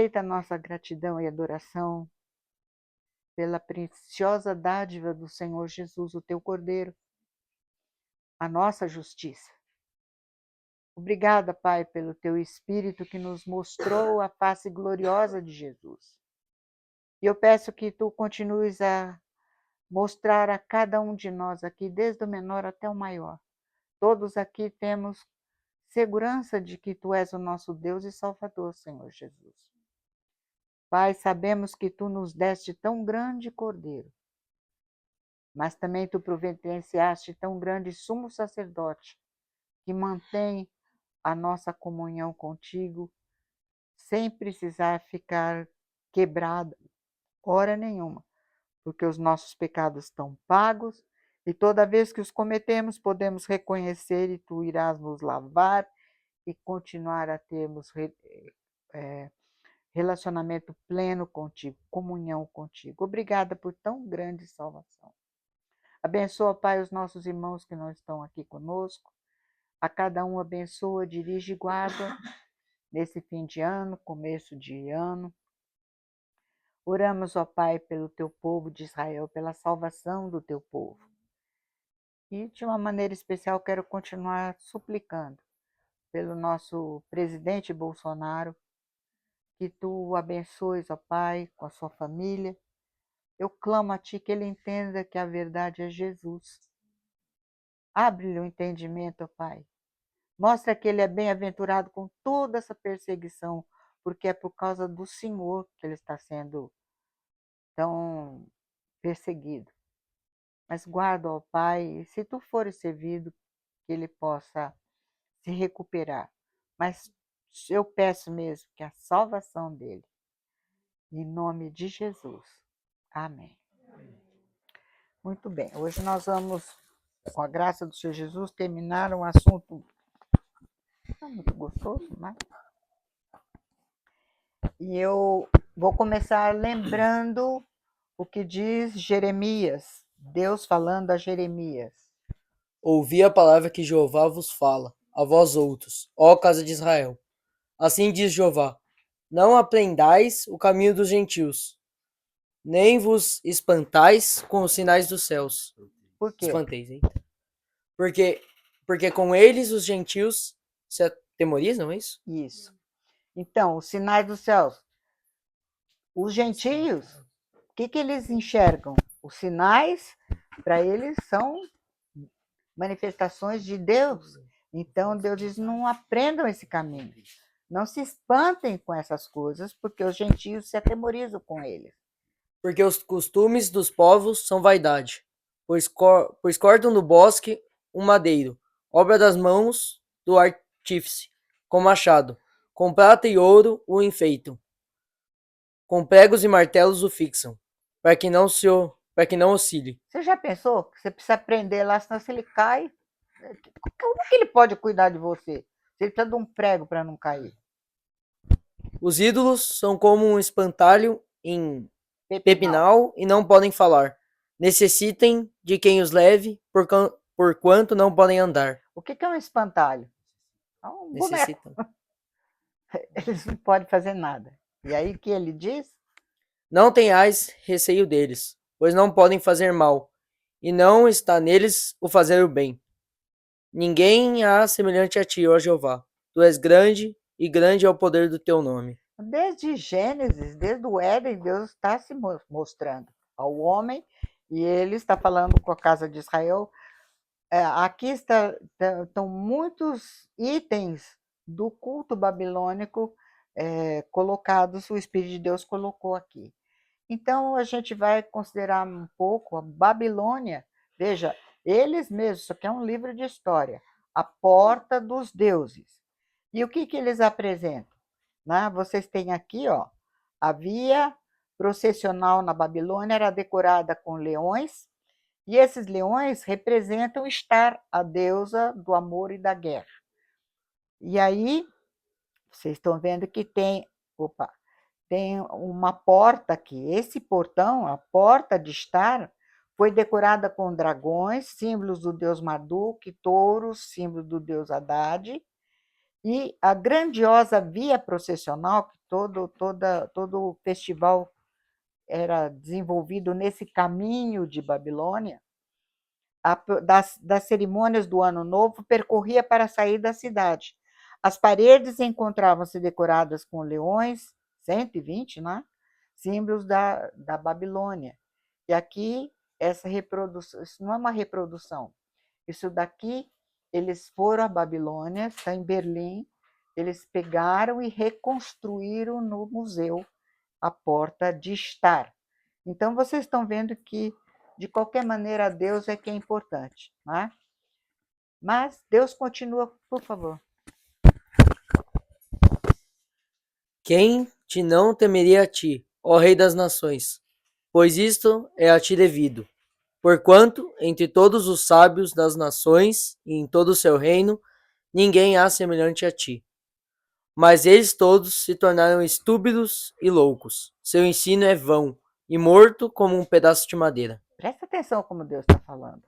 Aceita a nossa gratidão e adoração pela preciosa dádiva do Senhor Jesus, o teu Cordeiro, a nossa justiça. Obrigada, Pai, pelo teu Espírito que nos mostrou a face gloriosa de Jesus. E eu peço que tu continues a mostrar a cada um de nós aqui, desde o menor até o maior. Todos aqui temos segurança de que tu és o nosso Deus e Salvador, Senhor Jesus. Pai, sabemos que tu nos deste tão grande Cordeiro, mas também tu providenciaste tão grande sumo sacerdote, que mantém a nossa comunhão contigo, sem precisar ficar quebrada, hora nenhuma, porque os nossos pecados estão pagos, e toda vez que os cometemos, podemos reconhecer e tu irás nos lavar e continuar a termos relacionamento pleno contigo, comunhão contigo. Obrigada por tão grande salvação. Abençoa, Pai, os nossos irmãos que não estão aqui conosco. A cada um abençoa, dirige e guarda nesse fim de ano, começo de ano. Oramos, ó Pai, pelo teu povo de Israel, pela salvação do teu povo. E, de uma maneira especial, quero continuar suplicando pelo nosso presidente Bolsonaro, que tu o abençoes, ó Pai, com a sua família. Eu clamo a ti que ele entenda que a verdade é Jesus. Abre-lhe o entendimento, ó Pai. Mostra que ele é bem-aventurado com toda essa perseguição, porque é por causa do Senhor que ele está sendo tão perseguido. Mas guarda, ó Pai, e se tu fores servido, que ele possa se recuperar. Mas eu peço mesmo que a salvação dele, em nome de Jesus. Amém. Muito bem, hoje nós vamos, com a graça do Senhor Jesus, terminar um assunto muito gostoso, né? E eu vou começar lembrando o que diz Jeremias, Deus falando a Jeremias. Ouvi a palavra que Jeová vos fala, a vós outros, ó casa de Israel. Assim diz Jeová: não aprendais o caminho dos gentios, nem vos espantais com os sinais dos céus. Por quê? Espanteis, hein? Porque com eles os gentios se atemorizam, é isso? Isso. Então, os sinais dos céus. Os gentios, o que eles enxergam? Os sinais, para eles, são manifestações de Deus. Então, Deus diz, não aprendam esse caminho. Não se espantem com essas coisas, porque os gentios se atemorizam com eles. Porque os costumes dos povos são vaidade, pois cortam no bosque um madeiro, obra das mãos do artífice, com machado, com prata e ouro o enfeitam, com pregos e martelos o fixam, para que não oscile. Você já pensou que você precisa aprender lá, senão se ele cai, como que ele pode cuidar de você? Se ele precisa de um prego para não cair. Os ídolos são como um espantalho em pepinal e não podem falar. Necessitem de quem os leve, porquanto não podem andar. O que é um espantalho? É um boneco. Necessitam. Eles não podem fazer nada. E aí o que ele diz? Não tenhais receio deles, pois não podem fazer mal, e não está neles o fazer o bem. Ninguém há semelhante a ti, ó Jeová. Tu és grande, e grande é o poder do teu nome. Desde Gênesis, desde o Éden, Deus está se mostrando ao homem, e ele está falando com a casa de Israel. Aqui estão muitos itens do culto babilônico colocados, o Espírito de Deus colocou aqui. Então, a gente vai considerar um pouco a Babilônia. Veja, eles mesmos, isso aqui é um livro de história, a porta dos deuses. E o que eles apresentam? Né? Vocês têm aqui, ó, a via processional na Babilônia era decorada com leões, e esses leões representam Estar, a deusa do amor e da guerra. E aí, vocês estão vendo que tem uma porta aqui. Esse portão, a porta de Estar, foi decorada com dragões, símbolos do deus Marduk, touros, símbolo do deus Haddad, E a grandiosa via processional, que todo o festival era desenvolvido nesse caminho de Babilônia, das cerimônias do Ano Novo, percorria para sair da cidade. As paredes encontravam-se decoradas com leões, 120, né? Símbolos da Babilônia. E aqui, essa reprodução, isso não é uma reprodução, isso daqui, eles foram à Babilônia, está em Berlim, eles pegaram e reconstruíram no museu a porta de estar. Então, vocês estão vendo que, de qualquer maneira, Deus é que é importante. Né? Mas Deus continua, por favor. Quem te não temeria a ti, ó Rei das Nações? Pois isto é a ti devido. Porquanto, entre todos os sábios das nações e em todo o seu reino, ninguém há semelhante a ti. Mas eles todos se tornaram estúpidos e loucos. Seu ensino é vão e morto como um pedaço de madeira. Presta atenção como Deus está falando.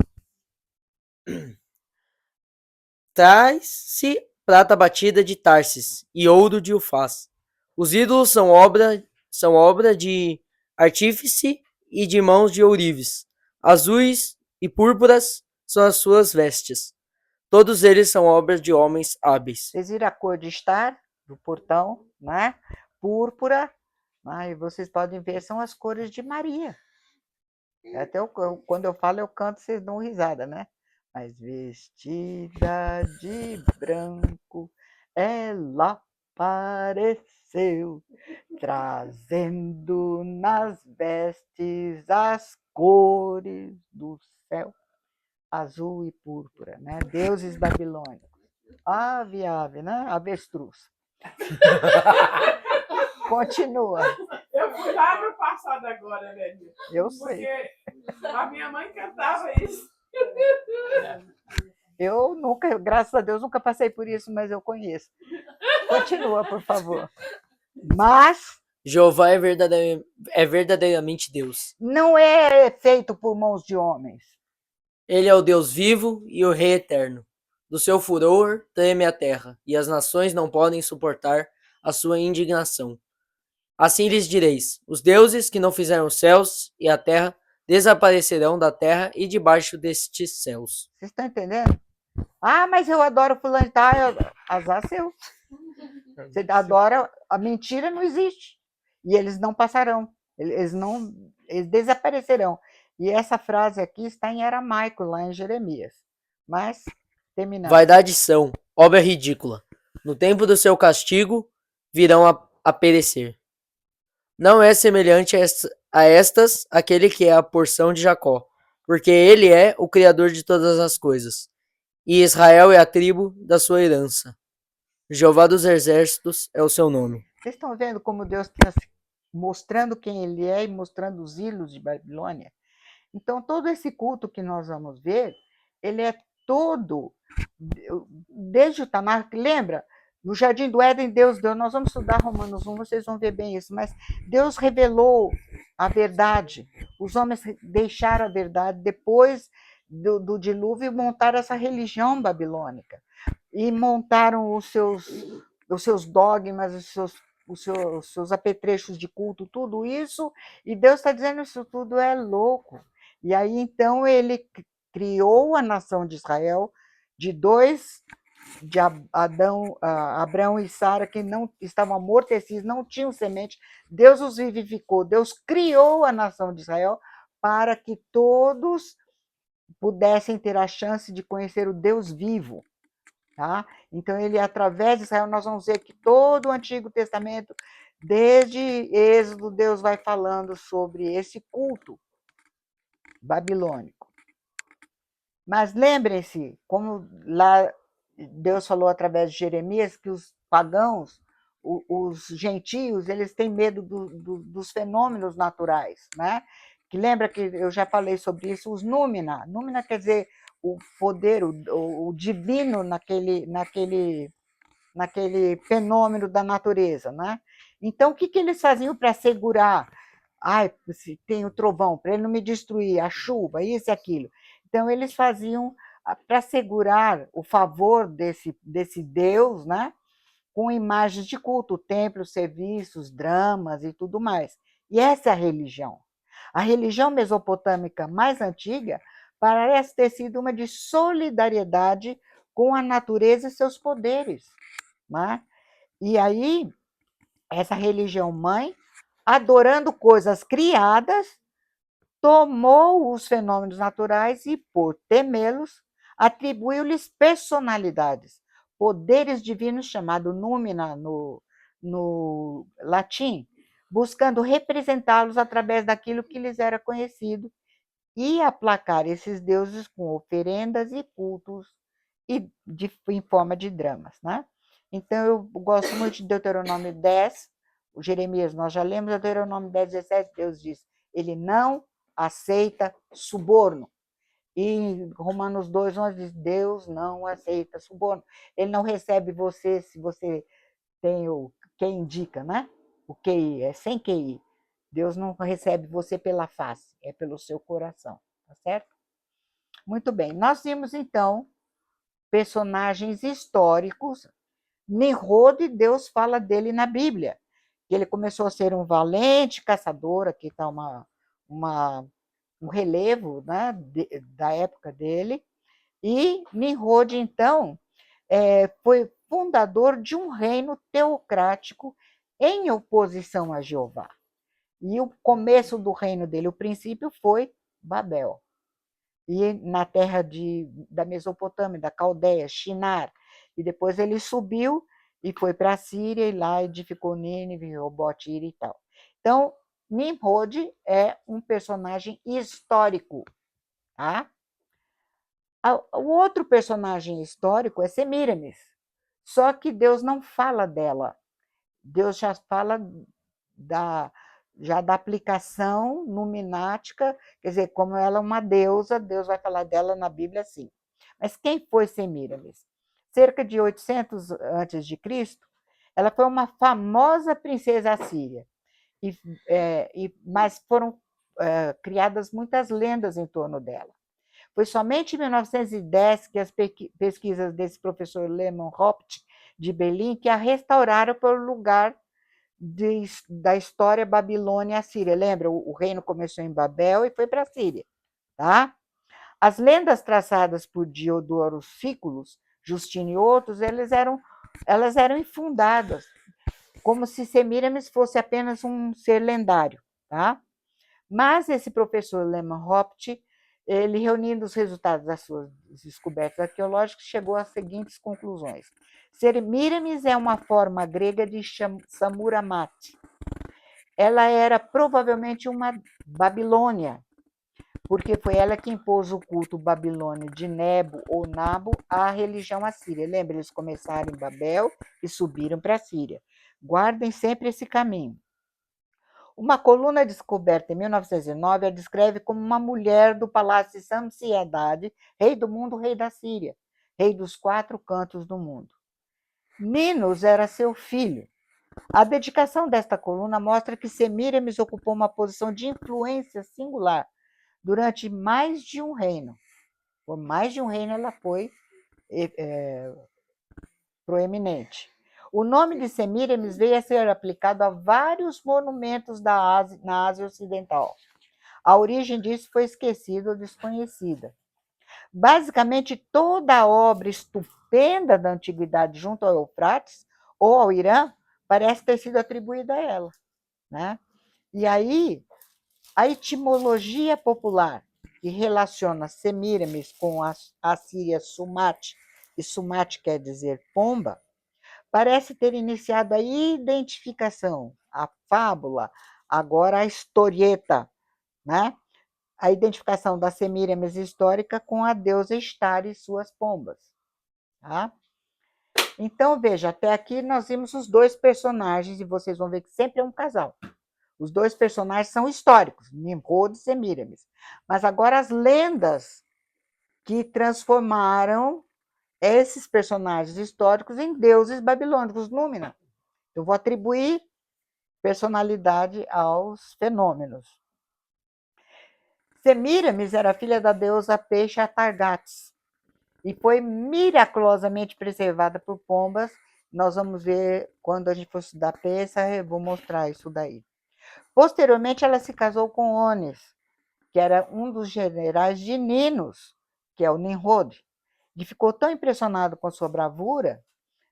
Traz-se prata batida de Tarsis e ouro de Ufaz. Os ídolos são obra de artífice e de mãos de ourives. Azuis e púrpuras são as suas vestes. Todos eles são obras de homens hábeis. Vocês viram a cor de estar do portão, né? Púrpura, né? E vocês podem ver, são as cores de Maria. Até quando eu falo, eu canto, vocês dão risada, né? Mas vestida de branco, ela apareceu, trazendo nas vestes as cores do céu, azul e púrpura, né? Deuses babilônicos. Ave, ave, né? Avestruz. Continua. Eu fui lá no passado agora, né? Eu sei. Porque a minha mãe cantava isso. Eu nunca, graças a Deus, nunca passei por isso, mas eu conheço. Continua, por favor. Mas Jeová é verdadeiramente Deus. não é feito por mãos de homens. Ele é o Deus vivo e o Rei eterno. Do seu furor treme a terra, e as nações não podem suportar a sua indignação. Assim lhes direis: os deuses que não fizeram os céus e a terra desaparecerão da terra e debaixo destes céus. Vocês estão entendendo? Ah, mas eu adoro fulano de tal. Azar seu. Você adora, a mentira não existe. E eles não passarão. Eles desaparecerão. E essa frase aqui está em aramaico, lá em Jeremias. Mas, terminando. Vaidade são, obra ridícula. No tempo do seu castigo, virão a perecer. Não é semelhante a estas aquele que é a porção de Jacó, porque ele é o Criador de todas as coisas, e Israel é a tribo da sua herança. Jeová dos exércitos é o seu nome. Vocês estão vendo como Deus está mostrando quem ele é e mostrando os hilos de Babilônia? Então, todo esse culto que nós vamos ver, ele é todo, desde o Tanar, lembra? No Jardim do Éden, Deus deu, nós vamos estudar Romanos 1, vocês vão ver bem isso, mas Deus revelou a verdade. Os homens deixaram a verdade depois do dilúvio e montaram essa religião babilônica. E montaram os seus dogmas, os seus apetrechos de culto, tudo isso, e Deus está dizendo isso tudo é louco. E aí, então, ele criou a nação de Israel de Abraão e Sara, que não estavam amortecidos, não tinham semente. Deus os vivificou, Deus criou a nação de Israel para que todos pudessem ter a chance de conhecer o Deus vivo. Tá? Então, ele, através de Israel, nós vamos ver que todo o Antigo Testamento, desde Êxodo, Deus vai falando sobre esse culto babilônico. Mas lembrem-se, como lá Deus falou através de Jeremias, que os pagãos, os gentios, eles têm medo dos fenômenos naturais, né? Que lembra que eu já falei sobre isso, os númina. Númina quer dizer o poder, o divino naquele fenômeno da natureza, né? Então, o que eles faziam para segurar? Ai, se tem o trovão, para ele não me destruir, a chuva, isso e aquilo. Então, eles faziam, para segurar o favor desse Deus, né? com imagens de culto, templos, serviços, dramas e tudo mais. E essa é a religião. A religião mesopotâmica mais antiga parece ter sido uma de solidariedade com a natureza e seus poderes. Né? E aí, essa religião mãe, adorando coisas criadas, tomou os fenômenos naturais e, por temê-los, atribuiu-lhes personalidades, poderes divinos chamados númina no latim, buscando representá-los através daquilo que lhes era conhecido e aplacar esses deuses com oferendas e cultos em forma de dramas. Né? Então, eu gosto muito de Deuteronômio 10, o Jeremias, nós já lemos Deuteronômio 10, 17, Deus diz, ele não aceita suborno. E em Romanos 2, 11 diz, Deus não aceita suborno. Ele não recebe você se você tem o quem indica, né? O QI, é sem QI. Deus não recebe você pela face, é pelo seu coração, tá certo? Muito bem, nós vimos então personagens históricos. Nimrod, Deus fala dele na Bíblia, que ele começou a ser um valente caçador, aqui está um relevo, né, da época dele, e Nimrod, então, foi fundador de um reino teocrático em oposição a Jeová. E o começo do reino dele, o princípio, foi Babel. E na terra da Mesopotâmia, da Caldeia, Shinar. E depois ele subiu e foi para a Síria, e lá edificou Nínive, Obotira e tal. Então, Nimrod é um personagem histórico. Tá? O outro personagem histórico é Semíramis. Só que Deus não fala dela. Deus já fala da aplicação numinática, quer dizer, como ela é uma deusa, Deus vai falar dela na Bíblia sim. Mas quem foi Semíramis? Cerca de 800 a.C., ela foi uma famosa princesa assíria, mas foram criadas muitas lendas em torno dela. Foi somente em 1910 que as pesquisas desse professor Lehman Hopt, de Berlim, que a restauraram para o lugar da história Babilônia e Assíria. Lembra? O reino começou em Babel e foi para a Síria. Tá? As lendas traçadas por Diodoro Sículos, Justino e outros, elas eram infundadas, como se Semíramis fosse apenas um ser lendário. Tá? Mas esse professor Lehman Hopt, ele reunindo os resultados das suas descobertas arqueológicas, chegou às seguintes conclusões. Semíramis é uma forma grega de Samuramate. Ela era provavelmente uma Babilônia, porque foi ela que impôs o culto babilônio de Nebo ou Nabo à religião assíria. Lembra, eles começaram em Babel e subiram para a Síria. Guardem sempre esse caminho. Uma coluna descoberta em 1909 a descreve como uma mulher do palácio de Samsi-Adad, rei do mundo, rei da Síria, rei dos 4 cantos do mundo. Minos era seu filho. A dedicação desta coluna mostra que Semíramis ocupou uma posição de influência singular durante mais de um reino. Por mais de um reino ela foi proeminente. O nome de Semíramis veio a ser aplicado a vários monumentos na Ásia Ocidental. A origem disso foi esquecida ou desconhecida. Basicamente, toda a obra estupenda da antiguidade junto ao Eufrates ou ao Irã parece ter sido atribuída a ela. Né? E aí, a etimologia popular que relaciona Semíramis com a síria Sumat, e Sumat quer dizer pomba, parece ter iniciado a identificação, a fábula, agora a historieta, né? A identificação da Semíramis histórica com a deusa Estar e suas pombas. Tá? Então, veja, até aqui nós vimos os dois personagens, e vocês vão ver que sempre é um casal. Os dois personagens são históricos, Nimrod e Semíramis. Mas agora as lendas que transformaram esses personagens históricos em deuses babilônicos, Númina. Eu vou atribuir personalidade aos fenômenos. Semíramis era filha da deusa peixe Atargates e foi miraculosamente preservada por pombas nós vamos ver quando a gente for estudar Peça, eu vou mostrar isso daí. Posteriormente, ela se casou com Onis, que era um dos generais de Ninos, que é o Nimrod, que ficou tão impressionado com sua bravura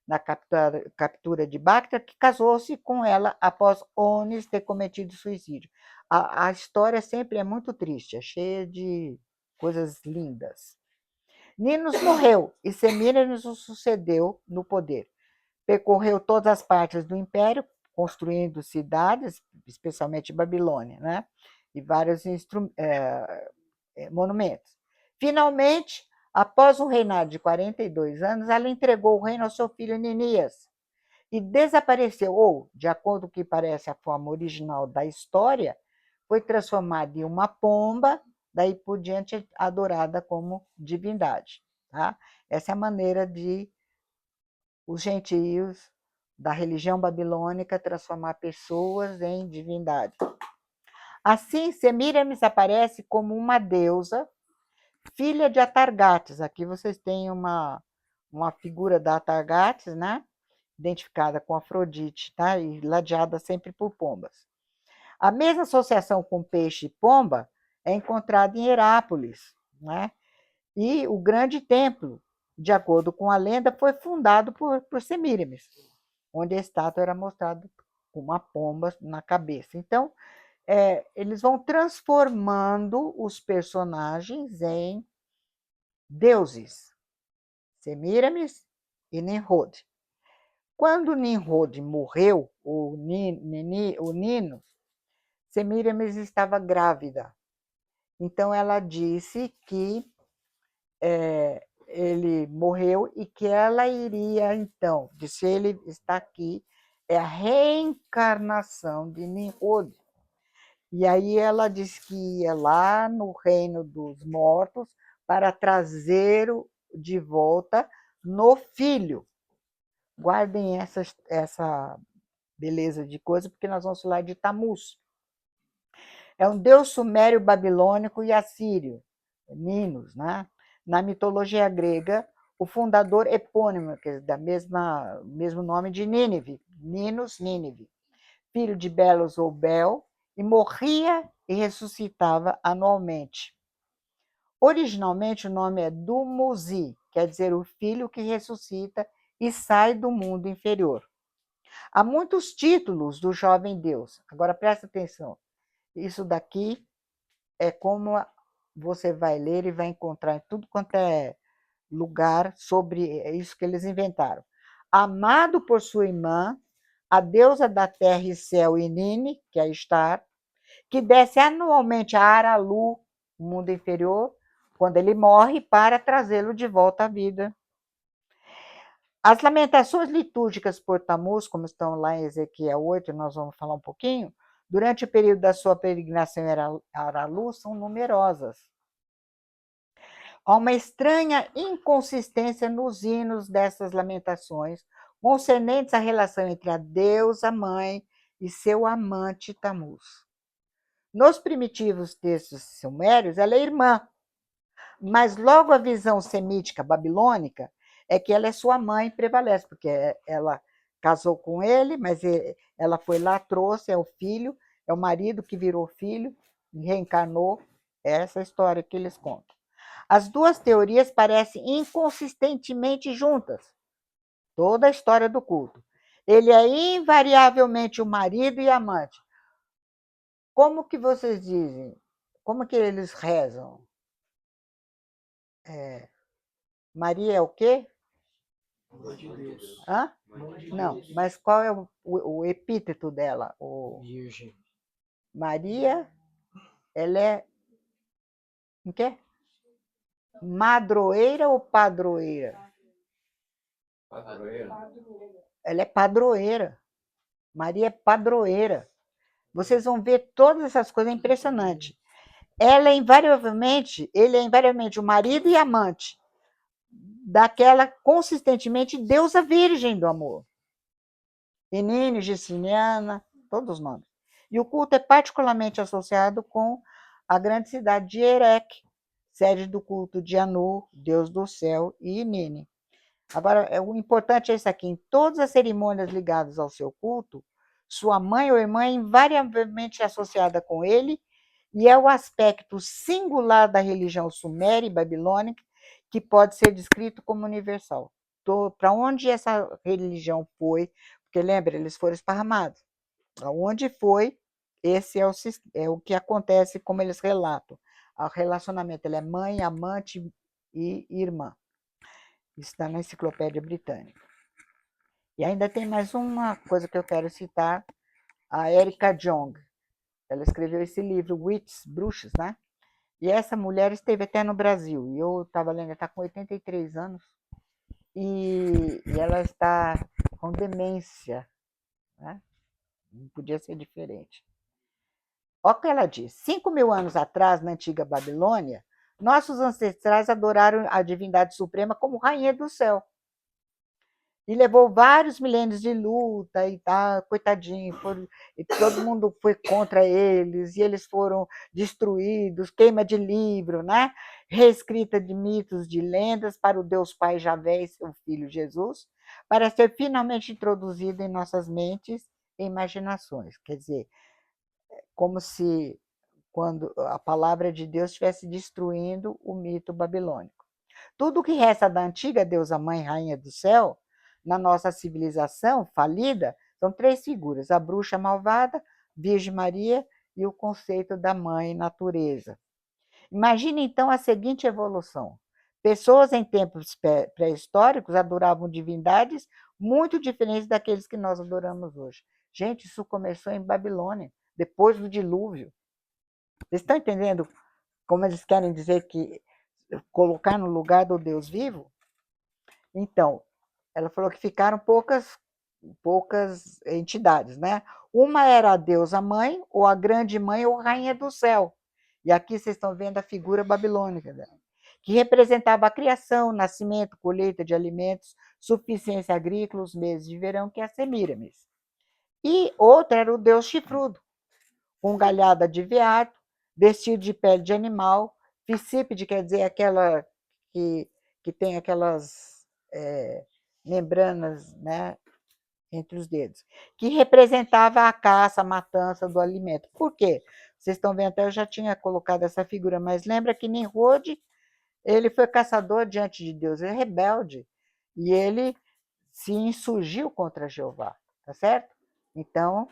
na captura de Bactra que casou-se com ela após Onis ter cometido suicídio. A história sempre é muito triste, é cheia de coisas lindas. Ninos morreu e Semíramis o sucedeu no poder. Percorreu todas as partes do império, construindo cidades, especialmente Babilônia, né? E vários monumentos. Finalmente, após um reinado de 42 anos, ela entregou o reino ao seu filho Ninias e desapareceu, ou, de acordo com o que parece a forma original da história, foi transformada em uma pomba, daí por diante adorada como divindade. Tá? Essa é a maneira de os gentios da religião babilônica transformar pessoas em divindade. Assim, Semíramis aparece como uma deusa, filha de Atargates. Aqui vocês têm uma figura da Atargates, né? Identificada com Afrodite, tá? E ladeada sempre por pombas. A mesma associação com peixe e pomba é encontrada em Herápolis, né? E o grande templo, de acordo com a lenda, foi fundado por Semíramis, onde a estátua era mostrada com uma pomba na cabeça. Então, eles vão transformando os personagens em deuses, Semíramis e Nimrod. Quando Nimrod morreu, o Nino, Semíramis estava grávida. Então, ela disse que ele morreu e que ela iria, então, disse ele está aqui, é a reencarnação de Nimrod. E aí ela disse que ia lá no reino dos mortos para trazê-lo de volta no filho. Guardem essa beleza de coisa, porque nós vamos falar de Tamuz. É um deus sumério, babilônico e assírio, Ninos, né? Na mitologia grega, o fundador epônimo, que é da mesmo nome de Nínive, Ninos, Nínive, filho de Belos ou Bel, e morria e ressuscitava anualmente. Originalmente, o nome é Dumuzi, quer dizer o filho que ressuscita e sai do mundo inferior. Há muitos títulos do jovem Deus. Agora, presta atenção. Isso daqui é como você vai ler e vai encontrar em tudo quanto é lugar sobre isso que eles inventaram. Amado por sua irmã, a deusa da terra e céu Inine, que é Estar, que desce anualmente a Aralu, o mundo inferior, quando ele morre, para trazê-lo de volta à vida. As lamentações litúrgicas por Tamuz, como estão lá em Ezequiel 8, nós vamos falar um pouquinho, durante o período da sua peregrinação em Aralu, são numerosas. Há uma estranha inconsistência nos hinos dessas lamentações, concernentes à relação entre a deusa mãe e seu amante Tamuz. Nos primitivos textos sumérios, ela é irmã, mas logo a visão semítica babilônica é que ela é sua mãe e prevalece, porque ela casou com ele, mas ela foi lá, trouxe, é o filho, é o marido que virou filho, reencarnou, essa história que eles contam. As duas teorias parecem inconsistentemente juntas, toda a história do culto. Ele é invariavelmente o marido e amante. Como que vocês dizem? Como que eles rezam? Maria é o quê? Mãe de Deus. Hã? Não, mas qual é o epíteto dela? Virgem. Maria, ela é o quê? Madroeira ou padroeira? Padroeira. Ela é padroeira. Maria é padroeira. Vocês vão ver todas essas coisas, é impressionante. Ele é invariavelmente o marido e amante daquela consistentemente deusa virgem do amor. Inine, Giciniana, todos os nomes. E o culto é particularmente associado com a grande cidade de Erech, sede do culto de Anu, deus do céu, e Inine. Agora, o importante é isso aqui: em todas as cerimônias ligadas ao seu culto, sua mãe ou irmã é invariavelmente associada com ele, e é o aspecto singular da religião suméria e babilônica que pode ser descrito como universal. Para onde essa religião foi, porque lembra, eles foram esparramados. Aonde foi, esse é o que acontece, como eles relatam. O relacionamento, ele é mãe, amante e irmã. Isso está na Enciclopédia Britânica. E ainda tem mais uma coisa que eu quero citar, a Erika Jong. Ela escreveu esse livro, Witches, Bruxas, né? E essa mulher esteve até no Brasil. E eu estava lendo, ela está com 83 anos. E ela está com demência, né? Não podia ser diferente. Olha o que ela diz: 5.000 anos atrás, na antiga Babilônia, nossos ancestrais adoraram a divindade suprema como rainha do céu. E levou vários milênios de luta e tal, coitadinho, e todo mundo foi contra eles, e eles foram destruídos, queima de livro, né? Reescrita de mitos, de lendas para o Deus Pai Javé e seu Filho Jesus, para ser finalmente introduzido em nossas mentes e imaginações. Quer dizer, como se quando a palavra de Deus estivesse destruindo o mito babilônico. Tudo o que resta da antiga deusa mãe rainha do céu, na nossa civilização falida, são três figuras: a bruxa malvada, Virgem Maria e o conceito da mãe natureza. Imagine então a seguinte evolução: pessoas em tempos pré-históricos adoravam divindades muito diferentes daqueles que nós adoramos hoje. Gente, isso começou em Babilônia, depois do dilúvio. Vocês estão entendendo como eles querem dizer que colocar no lugar do Deus vivo? Então, ela falou que ficaram poucas entidades, né? Uma era a deusa mãe, ou a grande mãe, ou rainha do céu. E aqui vocês estão vendo a figura babilônica dela, que representava a criação, nascimento, colheita de alimentos, suficiência agrícola, os meses de verão, que é a Semíramis. E outra era o deus chifrudo, com galhada de veado, vestido de pele de animal, fisípide, quer dizer, aquela que tem aquelas membranas, né, entre os dedos, que representava a caça, a matança do alimento. Por quê? Vocês estão vendo, até eu já tinha colocado essa figura, mas lembra que Nimrod, ele foi caçador diante de Deus, ele é rebelde, e ele se insurgiu contra Jeová, tá certo? Então,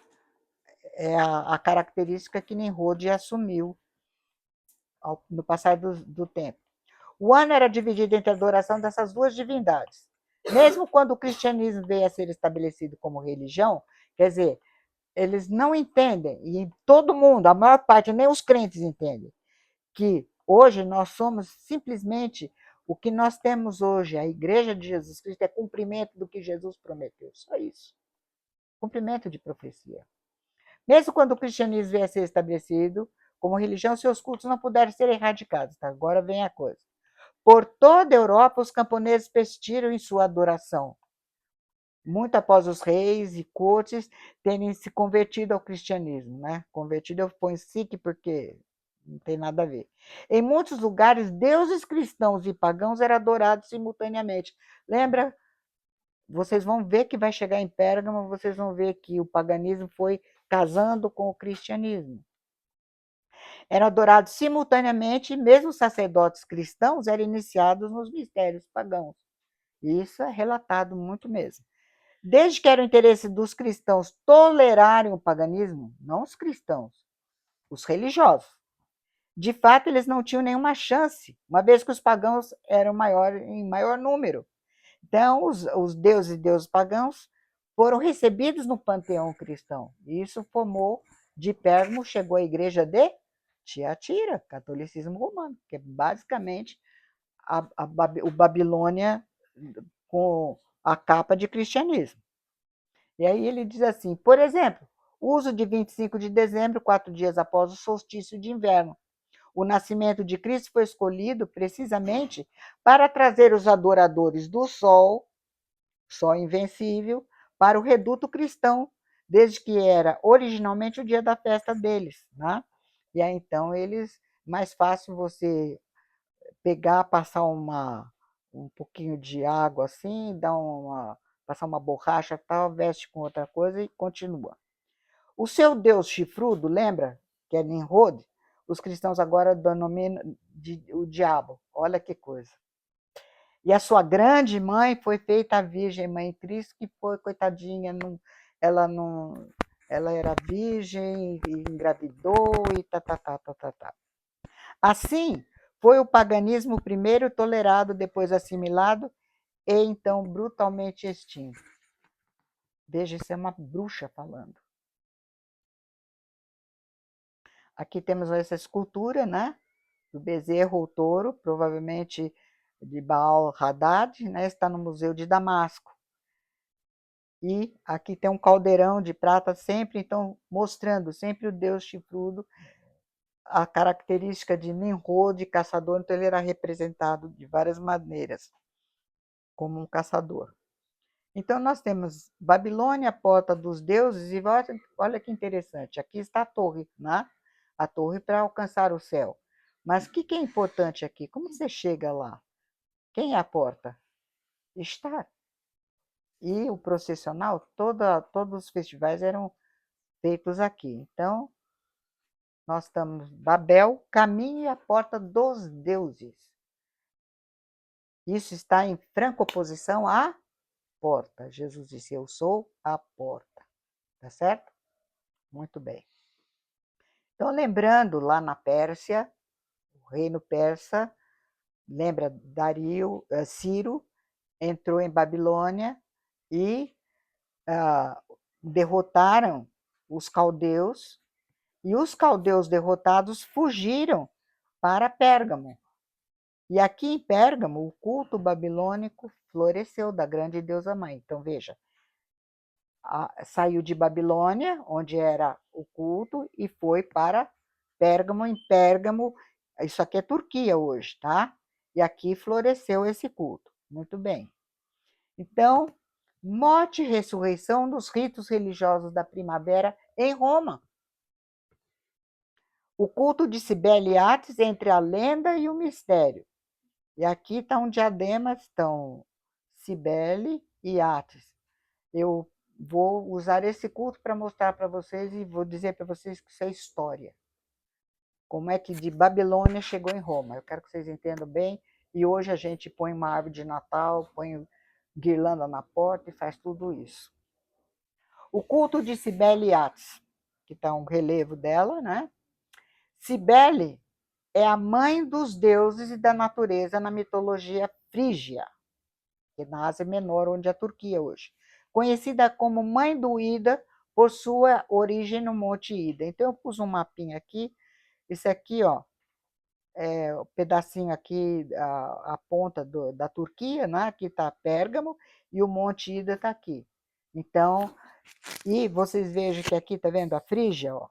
é a característica que Nimrod assumiu no passar do tempo. O ano era dividido entre a adoração dessas duas divindades. Mesmo quando o cristianismo veio a ser estabelecido como religião, quer dizer, eles não entendem, e todo mundo, a maior parte, nem os crentes entendem, que hoje nós somos simplesmente o que nós temos hoje, a Igreja de Jesus Cristo, é cumprimento do que Jesus prometeu, só isso. Cumprimento de profecia. Mesmo quando o cristianismo veio a ser estabelecido como religião, seus cultos não puderam ser erradicados. Tá? Agora vem a coisa. Por toda a Europa, os camponeses persistiram em sua adoração, muito após os reis e cortes terem se convertido ao cristianismo. Né? Convertido eu ponho sikh porque não tem nada a ver. Em muitos lugares, deuses cristãos e pagãos eram adorados simultaneamente. Lembra? Vocês vão ver que vai chegar em Pérgamo, vocês vão ver que o paganismo foi casando com o cristianismo. Eram adorados simultaneamente, e mesmo sacerdotes cristãos eram iniciados nos mistérios pagãos. Isso é relatado muito mesmo. Desde que era o interesse dos cristãos tolerarem o paganismo, não os cristãos, os religiosos. De fato, eles não tinham nenhuma chance, uma vez que os pagãos eram em maior número. Então, os deuses e deuses pagãos foram recebidos no panteão cristão. E isso formou, de Pérgamo, chegou a igreja de Tiatira, catolicismo romano, que é basicamente o Babilônia com a capa de cristianismo. E aí ele diz assim, por exemplo, o uso de 25 de dezembro, 4 dias após o solstício de inverno. O nascimento de Cristo foi escolhido precisamente para trazer os adoradores do sol invencível, para o reduto cristão, desde que era originalmente o dia da festa deles. Né? E aí, então, mais fácil você pegar, passar um pouquinho de água assim, passar uma borracha tal, veste com outra coisa e continua. O seu Deus chifrudo, lembra? Que é Nimrod? Os cristãos agora denominam o diabo. Olha que coisa. E a sua grande mãe foi feita a Virgem Mãe Cristo, que foi, coitadinha, ela era virgem, e engravidou e tá. Assim, foi o paganismo primeiro tolerado, depois assimilado e então brutalmente extinto. Veja, isso é uma bruxa falando. Aqui temos essa escultura, né? Do bezerro ou touro, provavelmente de Baal Haddad, né? Está no Museu de Damasco. E aqui tem um caldeirão de prata, sempre, então, mostrando sempre o deus chifrudo, a característica de Nimrod, caçador, então ele era representado de várias maneiras, como um caçador. Então, nós temos Babilônia, porta dos deuses, e olha que interessante, aqui está a torre, né? A torre para alcançar o céu. Mas o que é importante aqui? Como você chega lá? Quem é a porta? Estar. E o processional, todos os festivais eram feitos aqui. Então, nós estamos Babel, caminho e a porta dos deuses. Isso está em franca oposição à porta. Jesus disse: eu sou a porta. Tá certo? Muito bem. Então, lembrando, lá na Pérsia, o reino persa, lembra Ciro, entrou em Babilônia e derrotaram os caldeus, e os caldeus derrotados fugiram para Pérgamo. E aqui em Pérgamo, o culto babilônico floresceu da grande deusa mãe. Então, veja, saiu de Babilônia, onde era o culto, e foi para Pérgamo. Em Pérgamo, isso aqui é Turquia hoje, tá? E aqui floresceu esse culto. Muito bem. Então, morte e ressurreição dos ritos religiosos da primavera em Roma. O culto de Cibele e Átis entre a lenda e o mistério. E aqui está um diadema, estão Cibele e Átis. Eu vou usar esse culto para mostrar para vocês e vou dizer para vocês que isso é história. Como é que de Babilônia chegou em Roma. Eu quero que vocês entendam bem. E hoje a gente põe uma árvore de Natal, põe guirlanda na porta e faz tudo isso. O culto de Cibele e Átis, que está um relevo dela, né? Cibele é a mãe dos deuses e da natureza na mitologia frígia, que é na Ásia Menor, onde é a Turquia hoje. Conhecida como Mãe do Ida por sua origem no Monte Ida. Então, eu pus um mapinha aqui. Esse aqui, ó, é o pedacinho aqui, a ponta da Turquia, né? Aqui está Pérgamo, e o Monte Ida está aqui. Então, e vocês vejam que aqui, tá vendo a Frígia, ó?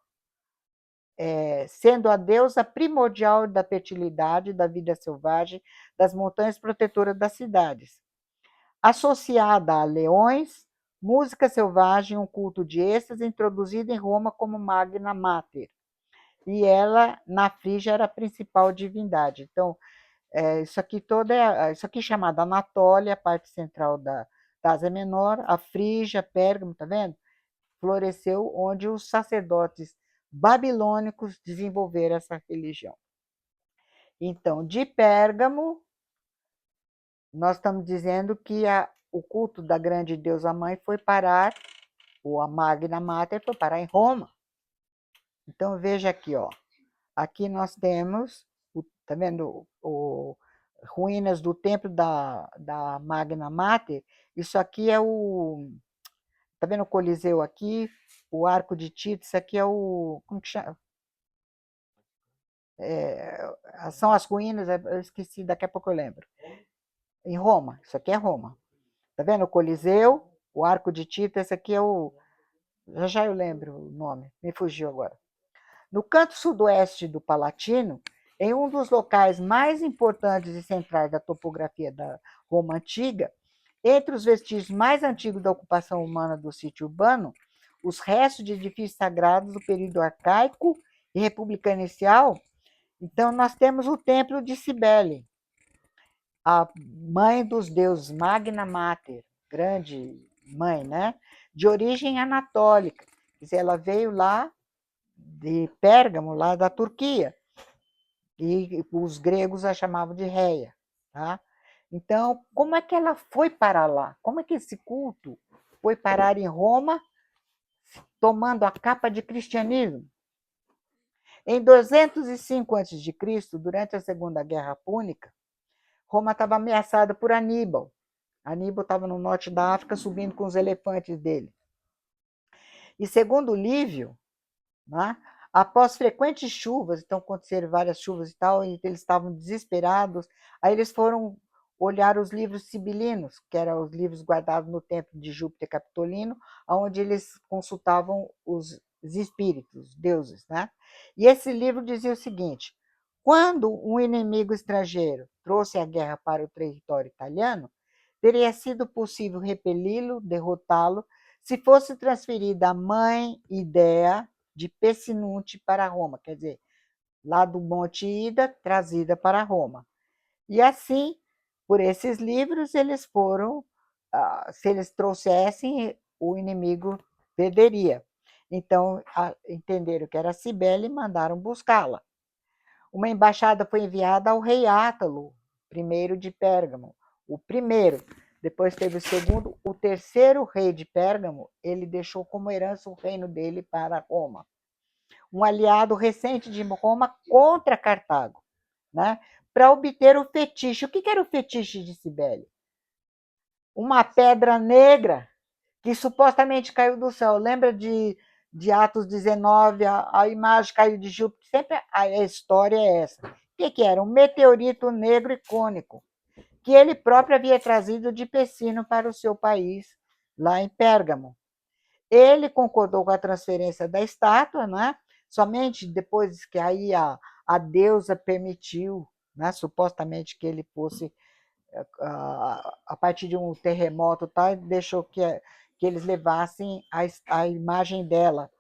Sendo a deusa primordial da fertilidade, da vida selvagem, das montanhas protetoras das cidades. Associada a leões, música selvagem, um culto de êxtase, introduzida em Roma como Magna Mater. E ela, na Frígia, era a principal divindade. Então, isso aqui isso aqui é chamada Anatólia, a parte central da Ásia Menor, a Frígia, Pérgamo, tá vendo? Floresceu onde os sacerdotes babilônicos desenvolveram essa religião. Então, de Pérgamo, nós estamos dizendo que o culto da grande deusa mãe foi parar, ou a Magna Mater foi parar em Roma. Então, veja aqui, ó. Aqui nós temos, tá vendo, ruínas do templo da Magna Mater. Isso aqui é tá vendo o Coliseu aqui? O Arco de Tito, isso aqui é como que chama? São as ruínas, eu esqueci, daqui a pouco eu lembro. Em Roma, isso aqui é Roma. Tá vendo o Coliseu, o Arco de Tito, esse aqui é já eu lembro o nome, me fugiu agora. No canto sudoeste do Palatino, em um dos locais mais importantes e centrais da topografia da Roma Antiga, entre os vestígios mais antigos da ocupação humana do sítio urbano, os restos de edifícios sagrados do período arcaico e republicano inicial, então nós temos o Templo de Cibele. a mãe dos deuses, Magna Mater, grande mãe, né? De origem anatólica. Quer dizer, ela veio lá de Pérgamo, lá da Turquia, e os gregos a chamavam de Reia. Tá? Então, como é que ela foi parar lá? Como é que esse culto foi parar em Roma, tomando a capa de cristianismo? Em 205 a.C., durante a Segunda Guerra Púnica, Roma estava ameaçada por Aníbal. Aníbal estava no norte da África subindo com os elefantes dele. E segundo Lívio, né, após frequentes chuvas, então aconteceram várias chuvas e tal, e eles estavam desesperados, aí eles foram olhar os livros sibilinos, que eram os livros guardados no templo de Júpiter Capitolino, onde eles consultavam os espíritos, deuses. Né? E esse livro dizia o seguinte: quando um inimigo estrangeiro trouxe a guerra para o território italiano, teria sido possível repeli-lo, derrotá-lo, se fosse transferida a mãe Idéia de Pessinunte para Roma, quer dizer, lá do Monte Ida, trazida para Roma. E assim, por esses livros, eles foram, se eles trouxessem, o inimigo perderia. Então, entenderam que era Cibele e mandaram buscá-la. Uma embaixada foi enviada ao rei Átalo, primeiro de Pérgamo, o primeiro. Depois teve o segundo, o terceiro rei de Pérgamo, ele deixou como herança o reino dele para Roma. Um aliado recente de Roma contra Cartago, né? Para obter o fetiche. O que era o fetiche de Cibele? Uma pedra negra que supostamente caiu do céu. Lembra de Atos 19, a imagem caiu de Júpiter? Sempre a história é essa. O que era? Um meteorito negro icônico, que ele próprio havia trazido de Pessino para o seu país, lá em Pérgamo. Ele concordou com a transferência da estátua, né? Somente depois que aí a deusa permitiu, né? Supostamente que ele fosse, a partir de um terremoto, tá? Deixou que eles levassem a imagem dela.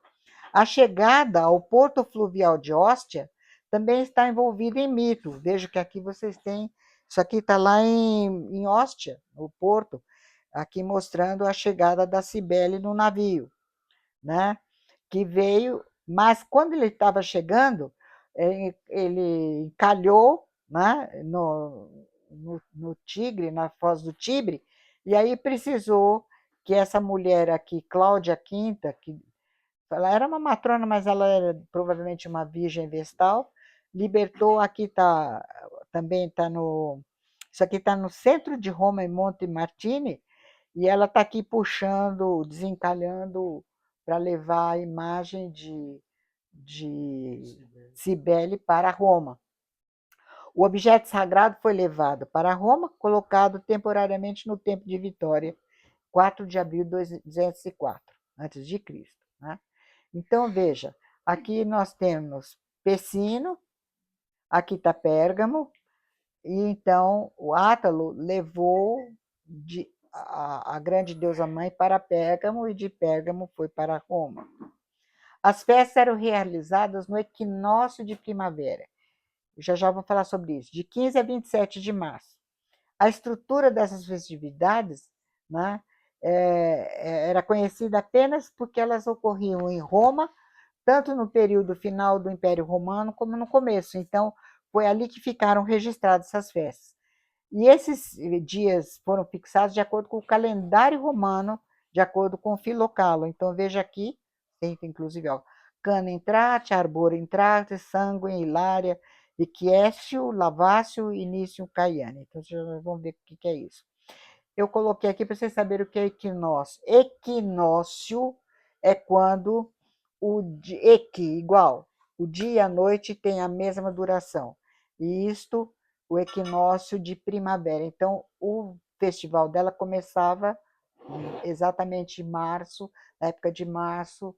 A chegada ao porto fluvial de Ostia também está envolvida em mito. Vejo que aqui vocês têm, isso aqui está lá em Ostia, no porto, aqui mostrando a chegada da Cibele no navio, né? Que veio, mas quando ele estava chegando, ele encalhou, né? no Tigre, na foz do Tibre, e aí precisou que essa mulher aqui, Cláudia Quinta, que ela era uma matrona, mas ela era provavelmente uma virgem vestal, libertou, aqui está, também está no, isso aqui está no centro de Roma, em Monte Martini, e ela está aqui puxando, desencalhando para levar a imagem de Cibele para Roma. O objeto sagrado foi levado para Roma, colocado temporariamente no Templo de Vitória, 4 de abril de 204 a.C. Né? Então, veja, aqui nós temos Pessino, aqui está Pérgamo, e então o Átalo levou a grande deusa mãe para Pérgamo, e de Pérgamo foi para Roma. As festas eram realizadas no equinócio de primavera. Eu já vou falar sobre isso, de 15 a 27 de março. A estrutura dessas festividades, né, era conhecida apenas porque elas ocorriam em Roma, tanto no período final do Império Romano como no começo. Então, foi ali que ficaram registradas essas festas. E esses dias foram fixados de acordo com o calendário romano, de acordo com o Filocalo. Então, veja aqui, tem inclusive, ó, Cana Intrate, Arbor Intrate, Sanguine, Hilária, Equiécio, Lavácio, Início Caiane. Então, vocês vão ver o que é isso. Eu coloquei aqui para vocês saberem o que é equinócio. Equinócio é quando igual, o dia e a noite tem a mesma duração. E isto, o equinócio de primavera. Então, o festival dela começava exatamente em março, na época de março,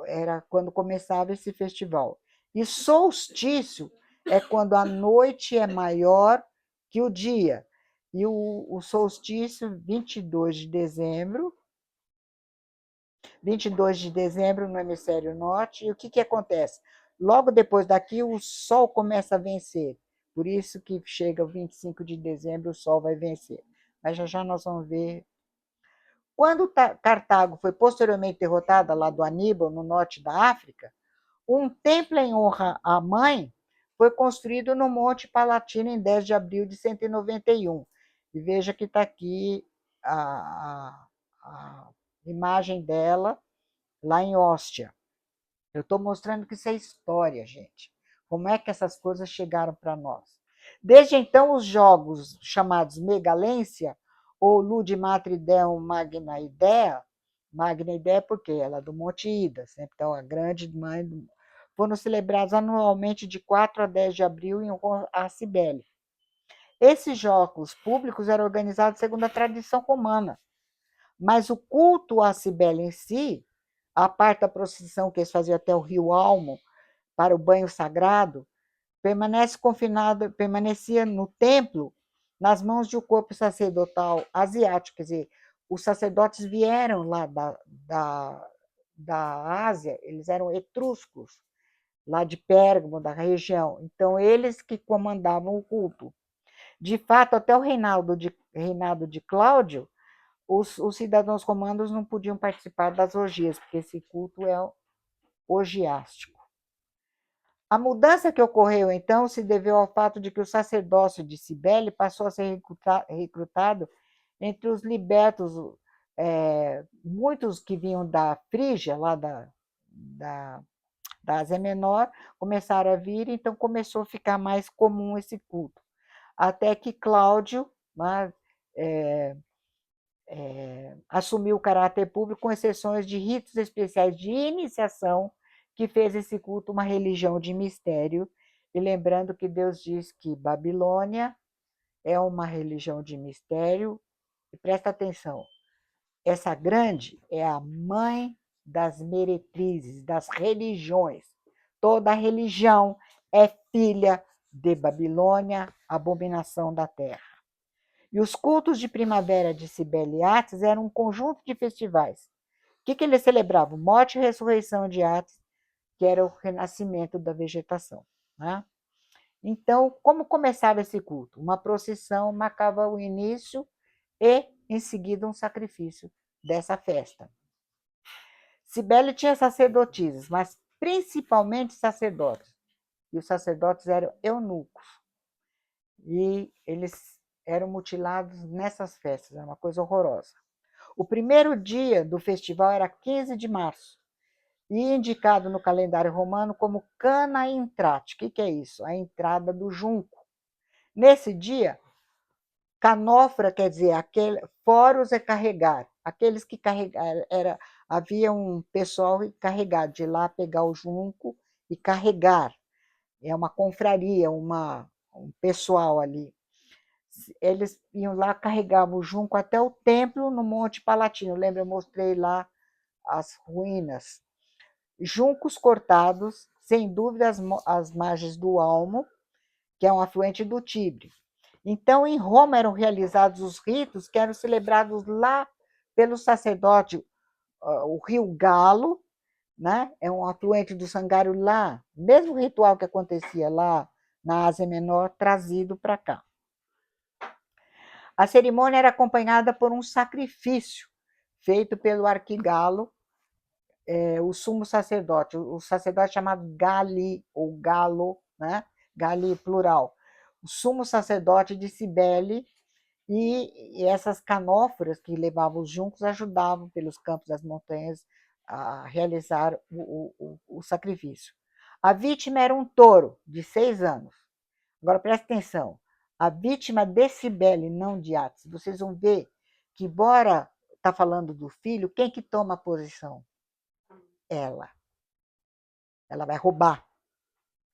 era quando começava esse festival. E solstício é quando a noite é maior que o dia. E o solstício, 22 de dezembro, 22 de dezembro no hemisfério norte. E o que acontece? Logo depois daqui, o Sol começa a vencer, Por isso que chega o 25 de dezembro, o Sol vai vencer. Mas já já nós vamos ver. Quando Cartago foi posteriormente derrotada lá do Aníbal, no norte da África, um templo em honra à mãe foi construído no Monte Palatino em 10 de abril de 191. E veja que está aqui a imagem dela lá em Hóstia. Eu estou mostrando que isso é história, gente. Como é que essas coisas chegaram para nós? Desde então, os jogos chamados Megalência, ou Ludimatrideum Magna Idea, Magna Idea porque ela é do Monte Ida, sempre então a grande mãe, foram celebrados anualmente de 4 a 10 de abril em honra a Cibele. Esses jogos públicos eram organizados segundo a tradição romana, mas o culto a Cibele em si, a parte da procissão que eles faziam até o rio Almo para o banho sagrado, permanecia no templo nas mãos de um corpo sacerdotal asiático, quer dizer, os sacerdotes vieram lá da Ásia, eles eram etruscos, lá de Pérgamo, da região, então eles que comandavam o culto. De fato, até o reinado de Cláudio, os cidadãos romanos não podiam participar das orgias, porque esse culto é orgiástico. A mudança que ocorreu, então, se deveu ao fato de que o sacerdócio de Cibele passou a ser recrutado entre os libertos, muitos que vinham da Frígia, lá da Ásia Menor, começaram a vir, então começou a ficar mais comum esse culto. Até que Cláudio, né, assumiu o caráter público, com exceções de ritos especiais de iniciação, que fez esse culto uma religião de mistério. E lembrando que Deus diz que Babilônia é uma religião de mistério. E presta atenção, essa grande é a mãe das meretrizes, das religiões. Toda religião é filha de Babilônia, abominação da terra. E os cultos de primavera de Cibele e Átis eram um conjunto de festivais. O que eles celebravam? Morte e ressurreição de Átis, que era o renascimento da vegetação. Né? Então, como começava esse culto? Uma procissão marcava o início e, em seguida, um sacrifício dessa festa. Cibele tinha sacerdotisas, mas principalmente sacerdotes. E os sacerdotes eram eunucos. E eles eram mutilados nessas festas, era uma coisa horrorosa. O primeiro dia do festival era 15 de março, e indicado no calendário romano como Cana Intrate. O que é isso? A entrada do junco. Nesse dia, canofra quer dizer foros é carregar. Aqueles que carregaram, havia um pessoal encarregado de ir lá pegar o junco e carregar. É uma confraria, um pessoal ali. Eles iam lá, carregavam o junco até o templo no Monte Palatino. Lembra, eu mostrei lá as ruínas. Juncos cortados, sem dúvida, às margens do Almo, que é um afluente do Tibre. Então, em Roma eram realizados os ritos que eram celebrados lá pelo sacerdote, o rio Galo, né? É um afluente do Sangário lá, mesmo ritual que acontecia lá na Ásia Menor, trazido para cá. A cerimônia era acompanhada por um sacrifício feito pelo arquigalo, o sumo sacerdote, o sacerdote chamado Gali, ou Galo, né? Gali plural. O sumo sacerdote de Cibele, e essas canóforas que levavam os juncos ajudavam pelos campos das montanhas a realizar o sacrifício. A vítima era um touro de 6 anos. Agora, presta atenção. A vítima de Cibele, não de Átis. Vocês vão ver que, embora está falando do filho, quem que toma a posição? Ela. Ela vai roubar.